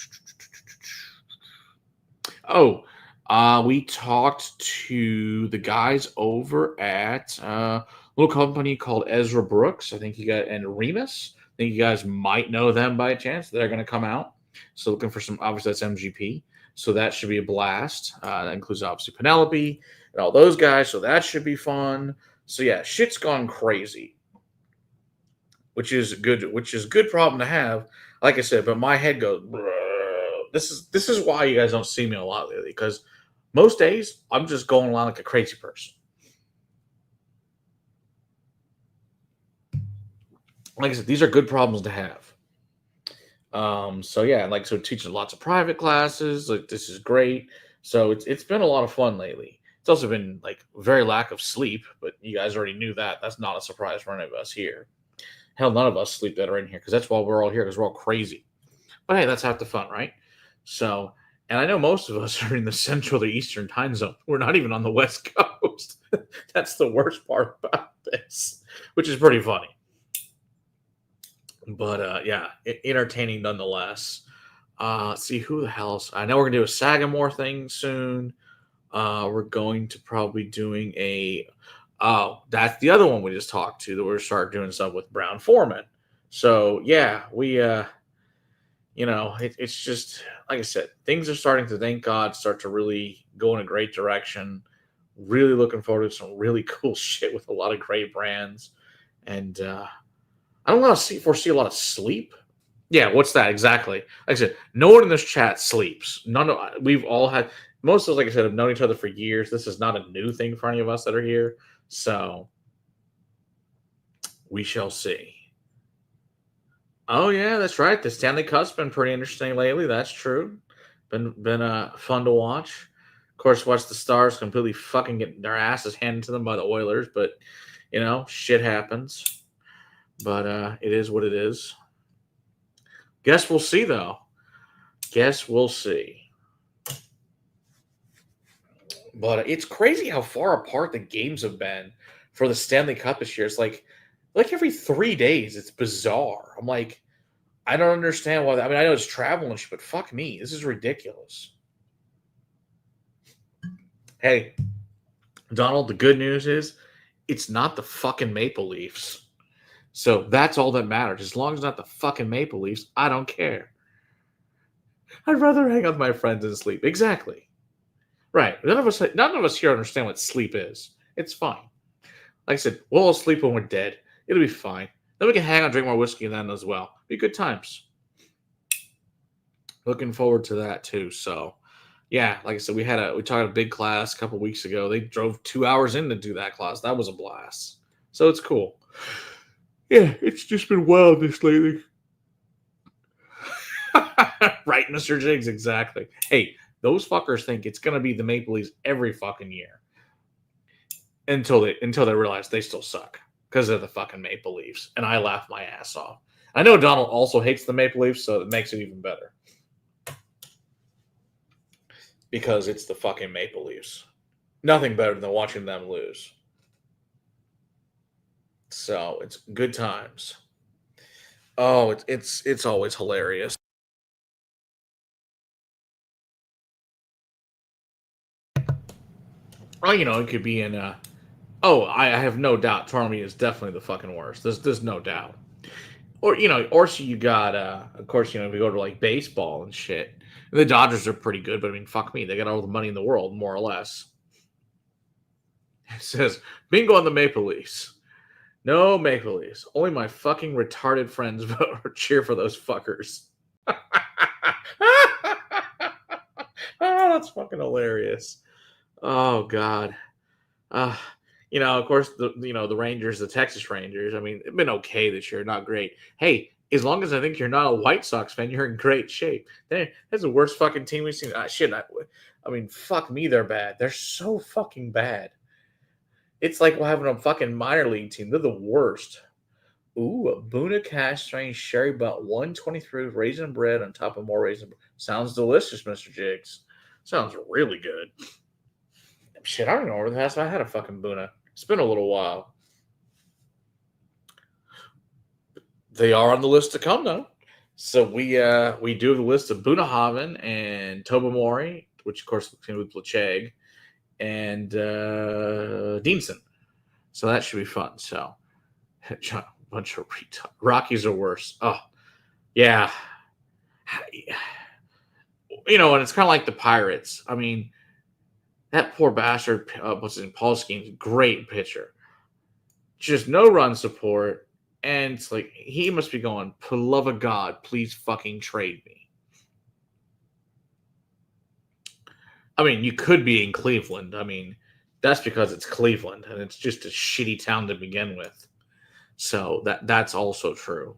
Oh, we talked to the guys over at a little company called Ezra Brooks. I think and Remus. I think you guys might know them by chance. They're going to come out. So looking for some, obviously that's MGP. So that should be a blast. That includes obviously Penelope and all those guys. So that should be fun. So yeah, shit's gone crazy, which is good problem to have. Like I said, but my head goes, this is why you guys don't see me a lot lately, because most days I'm just going along like a crazy person. Like I said, these are good problems to have. So yeah, so teaching lots of private classes, like this is great. So it's been a lot of fun lately. It's also been like very lack of sleep, but you guys already knew that. That's not a surprise for any of us here. Hell, none of us sleep that are in here, because that's why we're all here, because we're all crazy. But hey, that's half the fun, right? So, and I know most of us are in the central or eastern time zone. We're not even on the West Coast. That's the worst part about this, which is pretty funny. But yeah, entertaining nonetheless. Let's see who the hell else. I know we're gonna do a Sagamore thing soon. We're going to probably doing that's the other one we just talked to, that we're start doing stuff with Brown Foreman. So yeah, we it's just like I said, things are starting to, thank God, start to really go in a great direction. Really looking forward to some really cool shit with a lot of great brands. And I don't want to foresee a lot of sleep. Yeah, what's that exactly? Like I said, no one in this chat sleeps. We've all had, most of us, like I said, have known each other for years. This is not a new thing for any of us that are here. So we shall see. Oh yeah, that's right. The Stanley Cup's been pretty interesting lately. That's true. Been fun to watch. Of course, watch the Stars completely fucking get their asses handed to them by the Oilers, but shit happens. But it is what it is. Guess we'll see, though. Guess we'll see. But it's crazy how far apart the games have been for the Stanley Cup this year. It's like every 3 days. It's bizarre. I'm like, I don't understand why. I mean, I know it's travel and shit, but fuck me. This is ridiculous. Hey, Donald, the good news is it's not the fucking Maple Leafs. So that's all that matters. As long as it's not the fucking Maple Leafs, I don't care. I'd rather hang out with my friends and sleep. Exactly. Right. None of us here understand what sleep is. It's fine. Like I said, we'll all sleep when we're dead. It'll be fine. Then we can hang out, drink more whiskey, and then as well. Be good times. Looking forward to that too. So, yeah, like I said, we taught a big class a couple weeks ago. They drove 2 hours in to do that class. That was a blast. So it's cool. Yeah, it's just been wild this lately. Right, Mr. Jiggs, exactly. Hey, those fuckers think it's gonna be the Maple Leafs every fucking year until they realize they still suck because they're the fucking Maple Leafs, and I laugh my ass off. I know Donald also hates the Maple Leafs, so it makes it even better because it's the fucking Maple Leafs. Nothing better than watching them lose. So it's good times. Oh, it's always hilarious. Oh, it could be in. I have no doubt. Tormy is definitely the fucking worst. There's no doubt. Or so you got. Of course, if you go to like baseball and shit, the Dodgers are pretty good, but I mean, fuck me, they got all the money in the world, more or less. It says bingo on the Maple Leafs. No Maple Leafs. Only my fucking retarded friends vote or cheer for those fuckers. Oh, that's fucking hilarious. Oh God. Uh, of course, the Rangers, the Texas Rangers. I mean, it's been okay this year, not great. Hey, as long as I think you're not a White Sox fan, you're in great shape. That's the worst fucking team we've seen. I mean, fuck me, they're bad. They're so fucking bad. It's like having a fucking minor league team. They're the worst. Ooh, a Buna Cash strain sherry butt 123 with raisin bread on top of more raisin bread. Sounds delicious, Mr. Jiggs. Sounds really good. Shit, I don't know where the last time I had a fucking Buna. It's been a little while. They are on the list to come, though. So we do have the list of Bunahaven and Tobamori, which of course includes Lacheg, and Deanson. So that should be fun. So bunch of Rockies are worse. Oh yeah, and it's kind of like the Pirates. I mean, that poor bastard. What's his name? Paul Skeens, great pitcher. Just no run support, and it's like he must be going. For the love of God, please fucking trade me. I mean, you could be in Cleveland. I mean, that's because it's Cleveland, and it's just a shitty town to begin with. So that's also true.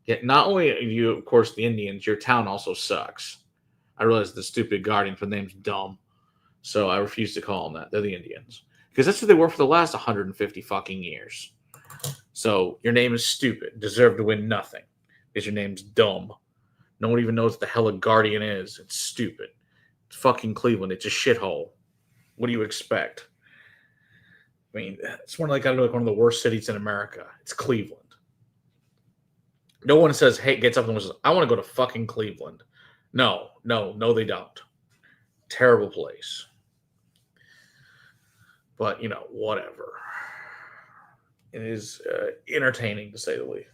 Yet not only are you, of course, the Indians, your town also sucks. I realize the stupid Guardian for the name's dumb, so I refuse to call them that. They're the Indians because that's what they were for the last 150 fucking years. So your name is stupid, deserve to win nothing because your name's dumb. No one even knows what the hell a Guardian is. It's stupid. It's fucking Cleveland. It's a shithole. What do you expect? I mean, it's one of one of the worst cities in America. It's Cleveland. No one says, "Hey," gets up and says, "I want to go to fucking Cleveland." No, they don't. Terrible place. But whatever. It is entertaining to say the least.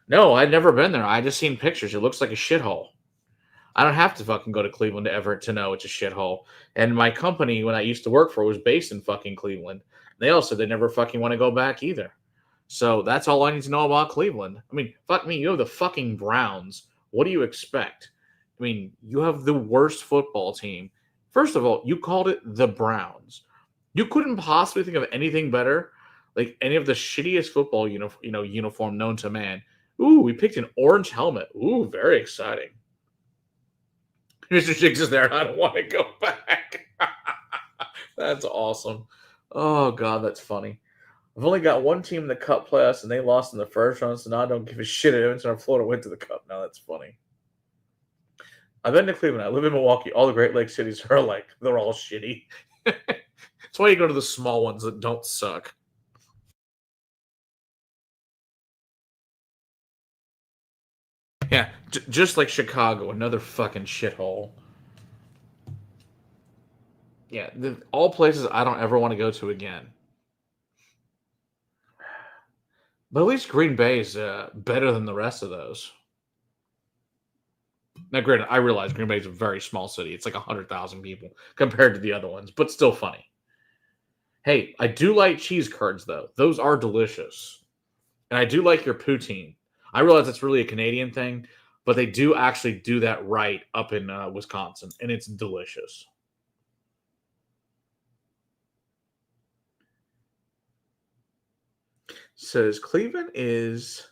No, I'd never been there. I just seen pictures. It looks like a shithole. I don't have to fucking go to Cleveland to Everett to know it's a shithole. And my company, when I used to work for, was based in fucking Cleveland. They all said they never fucking want to go back either. So that's all I need to know about Cleveland. I mean, fuck me, you have the fucking Browns. What do you expect? I mean, you have the worst football team. First of all, you called it the Browns. You couldn't possibly think of anything better, like any of the shittiest football uniform known to man. Ooh, we picked an orange helmet. Ooh, very exciting. Mr. Jiggs is there. I don't want to go back. That's awesome. Oh God, that's funny. I've only got one team in the Cup playoffs, and they lost in the first round, so now I don't give a shit if Edmonton or Florida went to the Cup. Now that's funny. I've been to Cleveland. I live in Milwaukee. All the Great Lakes cities are like, they're all shitty. That's why you go to the small ones that don't suck. Yeah, just like Chicago, another fucking shithole. Yeah, all places I don't ever want to go to again. But at least Green Bay is better than the rest of those. Now, granted, I realize Green Bay is a very small city. It's like 100,000 people compared to the other ones, but still funny. Hey, I do like cheese curds, though. Those are delicious. And I do like your poutine. I realize that's really a Canadian thing, but they do actually do that right up in Wisconsin, and it's delicious. Says Cleveland is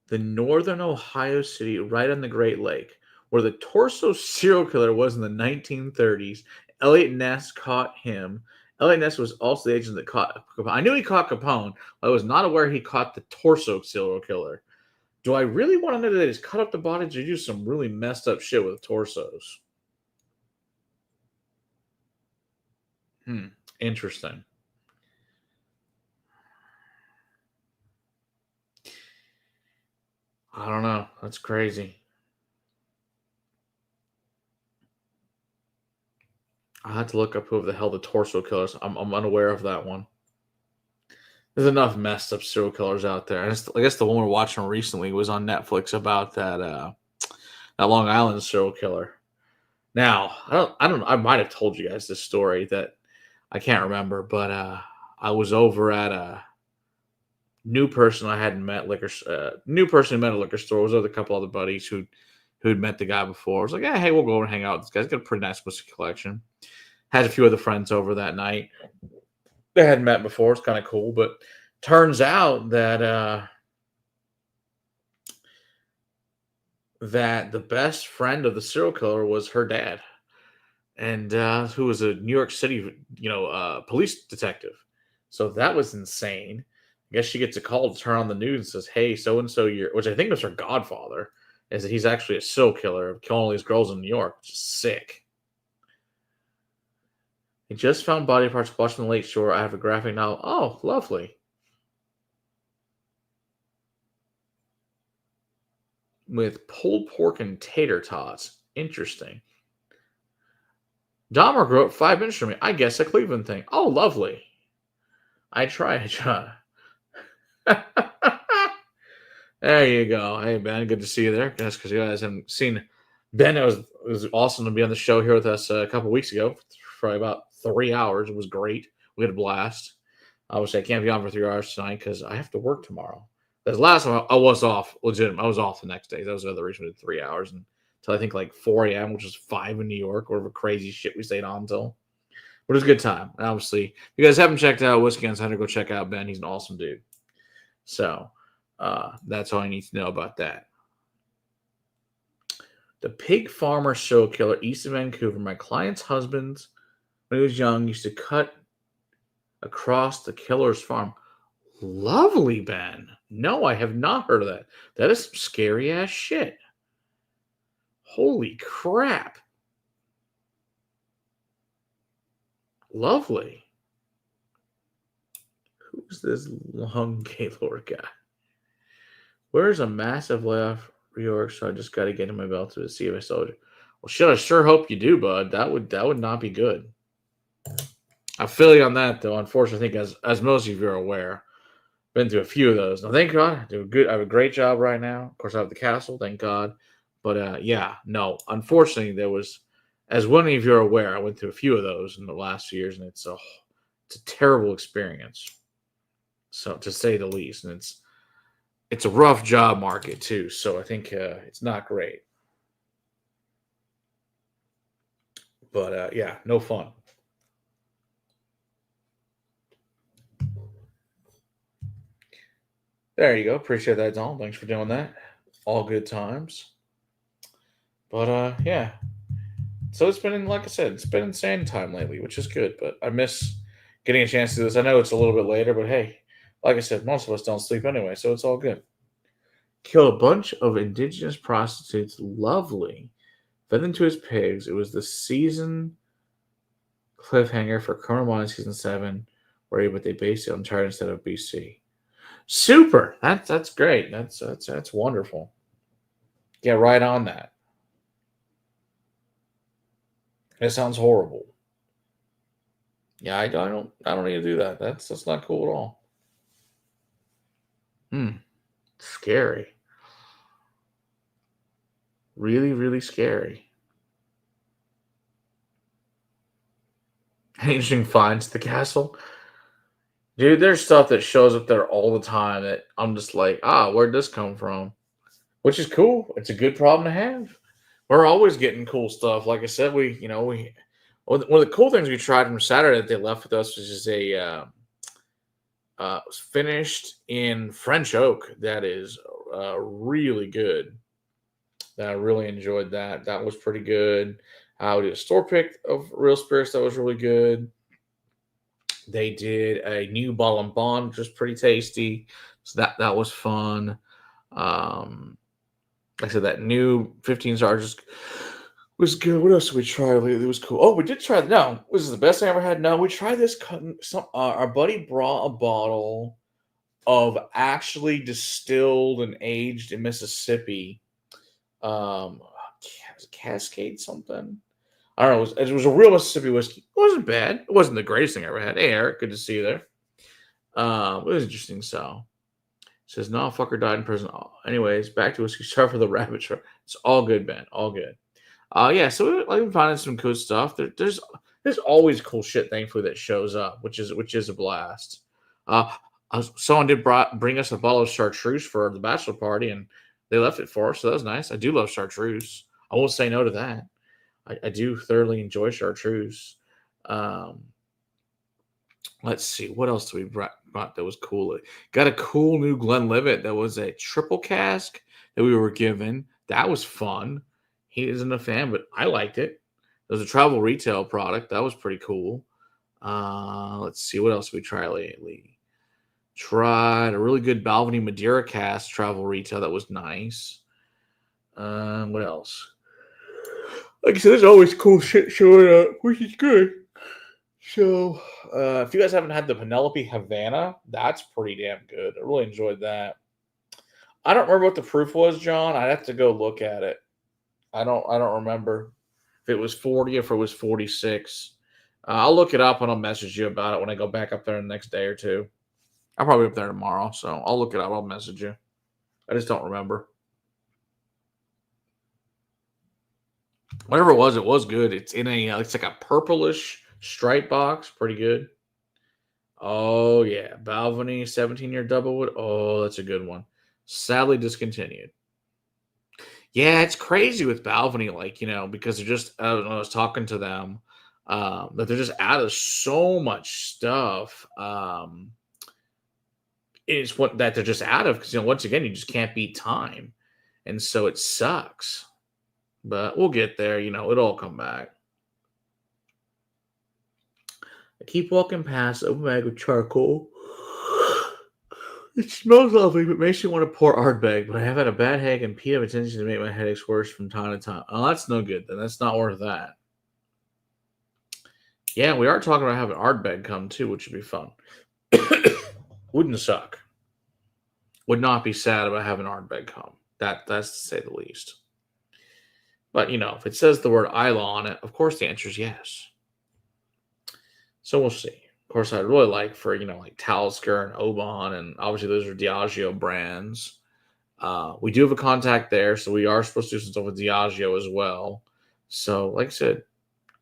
the northern Ohio city right on the Great Lake, where the torso serial killer was in the 1930s. Elliot Ness caught him. Elliot Ness was also the agent that caught Capone. I knew he caught Capone. I was not aware he caught the torso serial killer. Do I really want to know that they just cut up the bodies or do some really messed up shit with torsos? Interesting. I don't know. That's crazy. I had to look up who the hell the torso killers. I'm unaware of that one. There's enough messed up serial killers out there. And I guess the one we're watching recently was on Netflix about that Long Island serial killer. Now, I don't I might have told you guys this story that I can't remember, but I was over at a new person I hadn't met new person who met at a liquor store. I was with a couple other buddies who'd met the guy before. I was like, yeah, hey, we'll go over and hang out with this guy's got a pretty nice whiskey collection. Had a few other friends over that night. They hadn't met before. It's kind of cool, but turns out that the best friend of the serial killer was her dad, and who was a New York City, police detective. So that was insane. I guess she gets a call to turn on the news and says, "Hey, so and so, which I think was her godfather, is that he's actually a serial killer, killing all these girls in New York, which is sick." He just found body parts washed on the lake shore. I have a graphic novel. Oh, lovely. With pulled pork and tater tots. Interesting. Dahmer grew up 5 minutes from me. I guess a Cleveland thing. Oh, lovely. I try. There you go. Hey, Ben, good to see you there. Guess because you guys haven't seen Ben. It was awesome to be on the show here with us a couple weeks ago for about 3 hours. It was great. We had a blast. Obviously, I can't be on for 3 hours tonight because I have to work tomorrow. Because last time I was off, legitimate. I was off the next day. That was the other reason we did 3 hours until I think like 4 a.m., which is 5 in New York, whatever crazy shit we stayed on until. But it was a good time. And obviously, if you guys haven't checked out Whiskey Insider, go check out Ben. He's an awesome dude. So that's all I need to know about that. The pig farmer show killer east of Vancouver. My client's husband, when he was young, used to cut across the killer's farm. Lovely, Ben. No, I have not heard of that. That is some scary ass shit. Holy crap. Lovely. Who's this long Gaylord guy? Where's a massive layoff reorg? So I just got to get in my belt to see if I sold it. Well, shit, I sure hope you do, bud. That would not be good. I feel you on that, though. Unfortunately, I think as most of you are aware, been through a few of those. Now, thank God, I do good. I have a great job right now. Of course, I have the castle, thank God. But yeah, no. Unfortunately, there was, as many of you are aware, I went through a few of those in the last few years, and it's a terrible experience. So to say the least, and it's a rough job market too. So I think it's not great. But yeah, no fun. There you go. Appreciate that, Don. Thanks for doing that. All good times. But yeah. So it's been, like I said, it's been insane time lately, which is good. But I miss getting a chance to do this. I know it's a little bit later, but hey, like I said, most of us don't sleep anyway, so it's all good. Killed a bunch of indigenous prostitutes. Lovely. Fed them to his pigs. It was the season cliffhanger for Criminal Minds season 7, where but they based it on Chart instead of BC. Super. That's great. That's wonderful. Get right on that. It sounds horrible. Yeah, I don't need to do that. That's not cool at all. Hmm. Scary. Really, really scary. Interesting finds at the castle. Dude, there's stuff that shows up there all the time that I'm just like, where'd this come from? Which is cool. It's a good problem to have. We're always getting cool stuff. Like I said, one of the cool things we tried from Saturday that they left with us was just finished in French oak that is really good. I really enjoyed that. That was pretty good. We did a store pick of real spirits that was really good. They did a new bottle and bond, which was pretty tasty. So that was fun. Um, like I said, that new 15 stars was good. What else did we try lately? It was cool. Oh, we did try. No, this is the best thing I ever had. No, we tried this. Our buddy brought a bottle of actually distilled and aged in Mississippi. Um, Cascade something. I don't know. It was a real Mississippi whiskey. It wasn't bad. It wasn't the greatest thing I ever had. Hey, Eric, good to see you there. It was interesting. So says no fucker died in prison. Anyways, back to whiskey. Sorry for the rabbit trail. It's all good, man. All good. Yeah. So we've been finding some cool stuff. There's always cool shit. Thankfully, that shows up, which is a blast. Uh, Someone did bring us a bottle of chartreuse for the bachelor party, and they left it for us. So that was nice. I do love chartreuse. I won't say no to that. I do thoroughly enjoy chartreuse. Um, let's see, what else do we brought that was cool? Got a cool new Glenlivet that was a triple cask that we were given. That was fun. He isn't a fan, but I liked it. It was a travel retail product. That was pretty cool. Let's see, what else we tried lately? Tried a really good Balvenie Madeira cask travel retail. That was nice. What else? Like I said, there's always cool shit showing up, which is good. So, if you guys haven't had the Penelope Havana, that's pretty damn good. I really enjoyed that. I don't remember what the proof was, John. I'd have to go look at it. I don't remember if it was 40 or if it was 46. I'll look it up and I'll message you about it when I go back up there the next day or two. I'll probably be up there tomorrow, so I'll look it up. I'll message you. I just don't remember. Whatever it was good. It's in it's like a purplish stripe box. Pretty good. Oh yeah, Balvenie 17-year double wood. Oh, that's a good one. Sadly discontinued. Yeah, it's crazy with Balvenie, because they're just. I don't know. I was talking to them that they're just out of so much stuff. It's what that they're just out of because once again you just can't beat time, and so it sucks. But we'll get there. It'll all come back. I keep walking past open bag of charcoal. It smells lovely, but makes me want to pour Ardbeg. But I have had a bad headache and Pete have a tendency to make my headaches worse from time to time. Oh, that's no good. Then that's not worth that. Yeah, we are talking about having Ardbeg come too, which would be fun. Wouldn't suck. Would not be sad about having Ardbeg come. That's to say the least. But if it says the word Isla on it, of course the answer is yes. So we'll see. Of course, I'd really like for like Talisker and Oban, and obviously those are Diageo brands. We do have a contact there, so we are supposed to do some stuff with Diageo as well. So, like I said,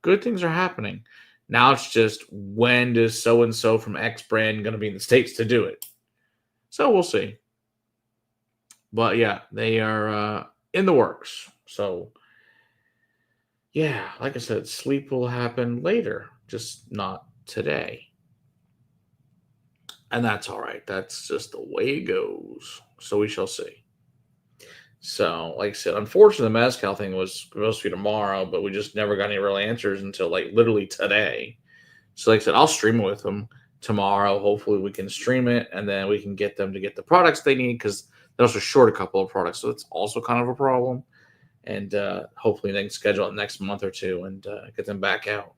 good things are happening. Now it's just when does so and so from X brand going to be in the States to do it? So we'll see. But yeah, they are in the works. So yeah, like I said, sleep will happen later, just not today. And that's all right. That's just the way it goes. So we shall see. So, like I said, unfortunately, the Mezcal thing was supposed to be tomorrow, but we just never got any real answers until like literally today. So, like I said, I'll stream it with them tomorrow. Hopefully, we can stream it and then we can get them to get the products they need because they're also short a couple of products. So, it's also kind of a problem. And hopefully, they can schedule it next month or two and get them back out,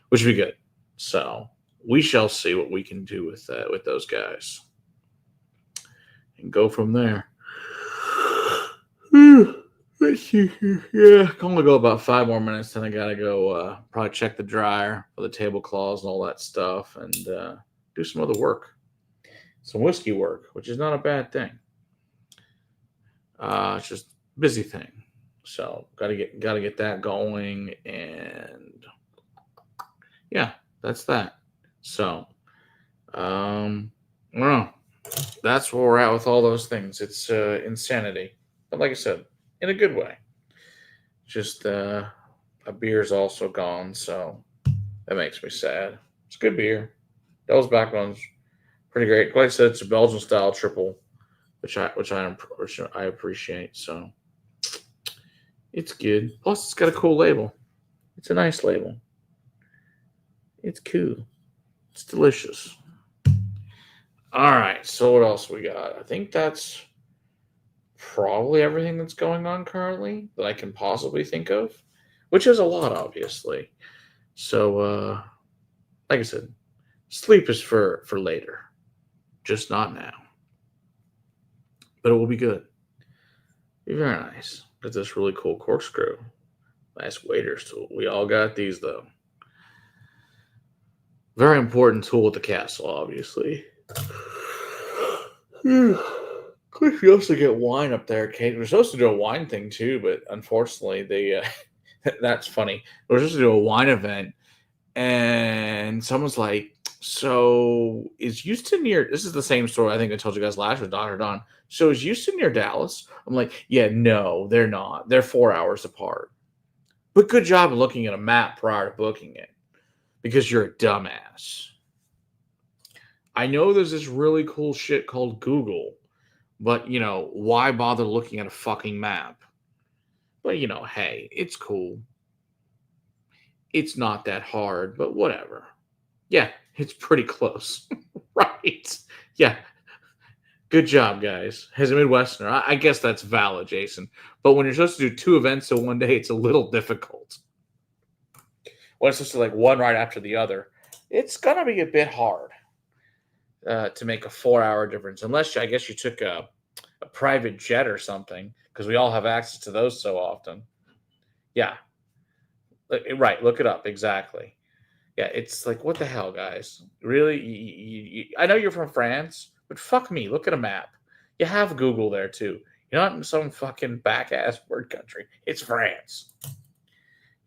which would be good. So, we shall see what we can do with those guys and go from there. But Yeah, I'm gonna go about 5 more minutes, then I gotta go probably check the dryer for the tablecloths and all that stuff, and do some other work, some whiskey work, which is not a bad thing. It's just a busy thing, so gotta get that going, and yeah, that's that. So, I don't know. That's where we're at with all those things. It's insanity, but like I said, in a good way. Just a beer's also gone, so that makes me sad. It's good beer. Devil's Backbone's pretty great. Like I said, it's a Belgian style triple, which I appreciate. So it's good. Plus, it's got a cool label. It's a nice label. It's cool. It's delicious. All right. So what else we got? I think that's probably everything that's going on currently that I can possibly think of, which is a lot, obviously. So, like I said, sleep is for later, just not now. But it will be good. Be very nice. Got this really cool corkscrew. Nice waiter's tool. We all got these though. Very important tool at the castle, obviously. We're supposed to get wine up there, Kate. We're supposed to do a wine thing too, but unfortunately, they that's funny. We're supposed to do a wine event, and someone's like, "So is Houston near?" This is the same story I think I told you guys last with Dr. Don. So is Houston near Dallas? I'm like, "Yeah, no, they're not. They're 4 hours apart." But good job looking at a map prior to booking it, because you're a dumbass. I know there's this really cool shit called Google, but why bother looking at a fucking map? But hey, it's cool. It's not that hard, but whatever. Yeah, it's pretty close. Right. Yeah. Good job, guys. As a Midwesterner, I guess that's valid, Jason. But when you're supposed to do 2 events in one day, it's a little difficult. When it's supposed to like one right after the other, it's going to be a bit hard to make a 4-hour difference. Unless I guess you took a private jet or something, because we all have access to those so often. Yeah. Right. Look it up. Exactly. Yeah, it's like, what the hell, guys? Really? I know you're from France, but fuck me. Look at a map. You have Google there, too. You're not in some fucking back-ass word country. It's France.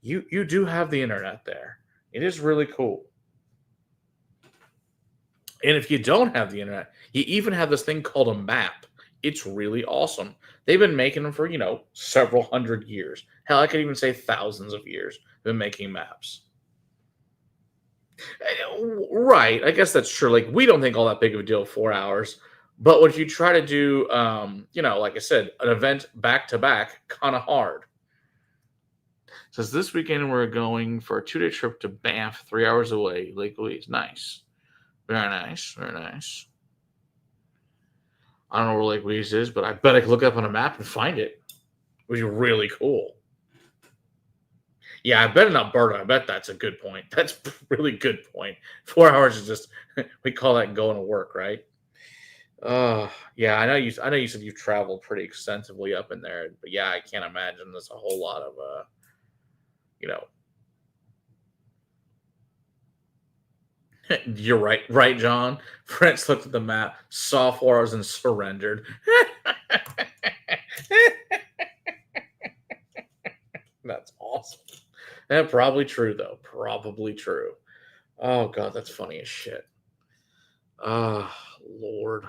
You do have the internet there. It is really cool. And if you don't have the internet, you even have this thing called a map. It's really awesome. They've been making them for, several hundred years. Hell, I could even say thousands of years. They've been making maps. Right. I guess that's true. Like, we don't think all that big of a deal, 4 hours. But if you try to do, like I said, an event back to back, kind of hard. Says this weekend we're going for a 2-day trip to Banff, 3 hours away, Lake Louise. Nice. Very nice. Very nice. I don't know where Lake Louise is, but I bet I could look up on a map and find it. It would be really cool. Yeah, I bet in Alberta. I bet that's a good point. That's a really good point. 4 hours is just, we call that going to work, right? Yeah, I know you. I know you said you've traveled pretty extensively up in there, but yeah, I can't imagine there's a whole lot of you know. You're right, John. French looked at the map, saw 4 hours, and surrendered. That's awesome. And probably true though. Probably true. Oh god, that's funny as shit. Ah, Lord.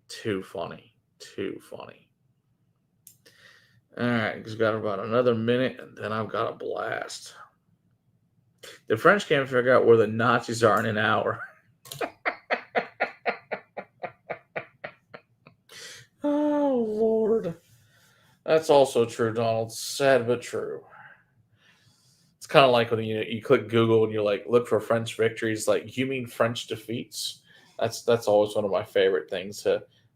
Too funny. Too funny. All right, just got about another minute, and then I've got a blast. The French can't figure out where the Nazis are in an hour. Oh, Lord. That's also true, Donald. Sad but true. It's kind of like when you click Google and you're like, look for French victories. Like, you mean French defeats? That's always one of my favorite things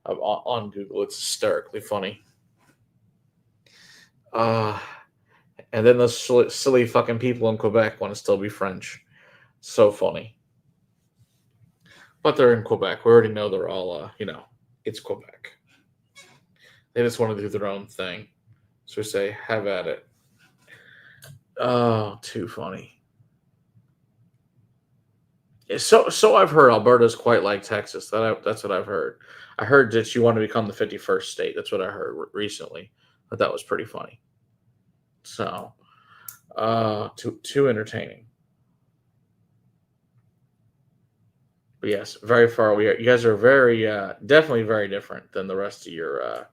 on Google. It's hysterically funny. And then those silly fucking people in Quebec want to still be French. So funny. But they're in Quebec. We already know they're all, it's Quebec. They just want to do their own thing. So we say, have at it. Oh, too funny. Yeah, so I've heard Alberta's quite like Texas. That's what I've heard. I heard that you want to become the 51st state. That's what I heard recently. But that was pretty funny. So, too entertaining. But yes, very far away. You guys are very, definitely very different than the rest of your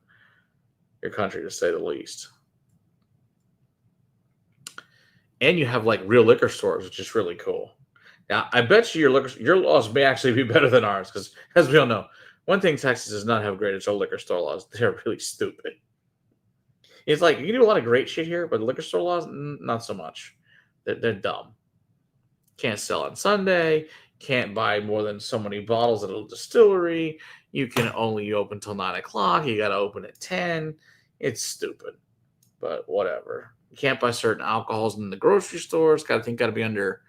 country, to say the least. And you have like real liquor stores, which is really cool. Now, I bet you your laws may actually be better than ours because, as we all know, one thing Texas does not have great is our liquor store laws. They're really stupid. It's like you can do a lot of great shit here, but liquor store laws, not so much. They're dumb. Can't sell on Sunday. Can't buy more than so many bottles at a distillery. You can only open till 9 o'clock. You got to open at 10. It's stupid, but whatever. You can't buy certain alcohols in the grocery stores. Got to be under.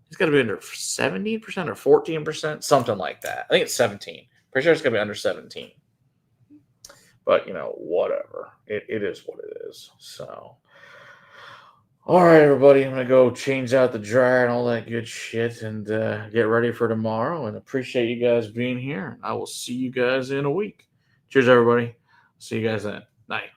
It's got to be under 17% or 14%, something like that. I think it's 17. Pretty sure it's got to be under 17. But whatever. It is what it is. So. All right, everybody, I'm going to go change out the dryer and all that good shit and get ready for tomorrow. And appreciate you guys being here. I will see you guys in a week. Cheers, everybody. See you guys then. Night.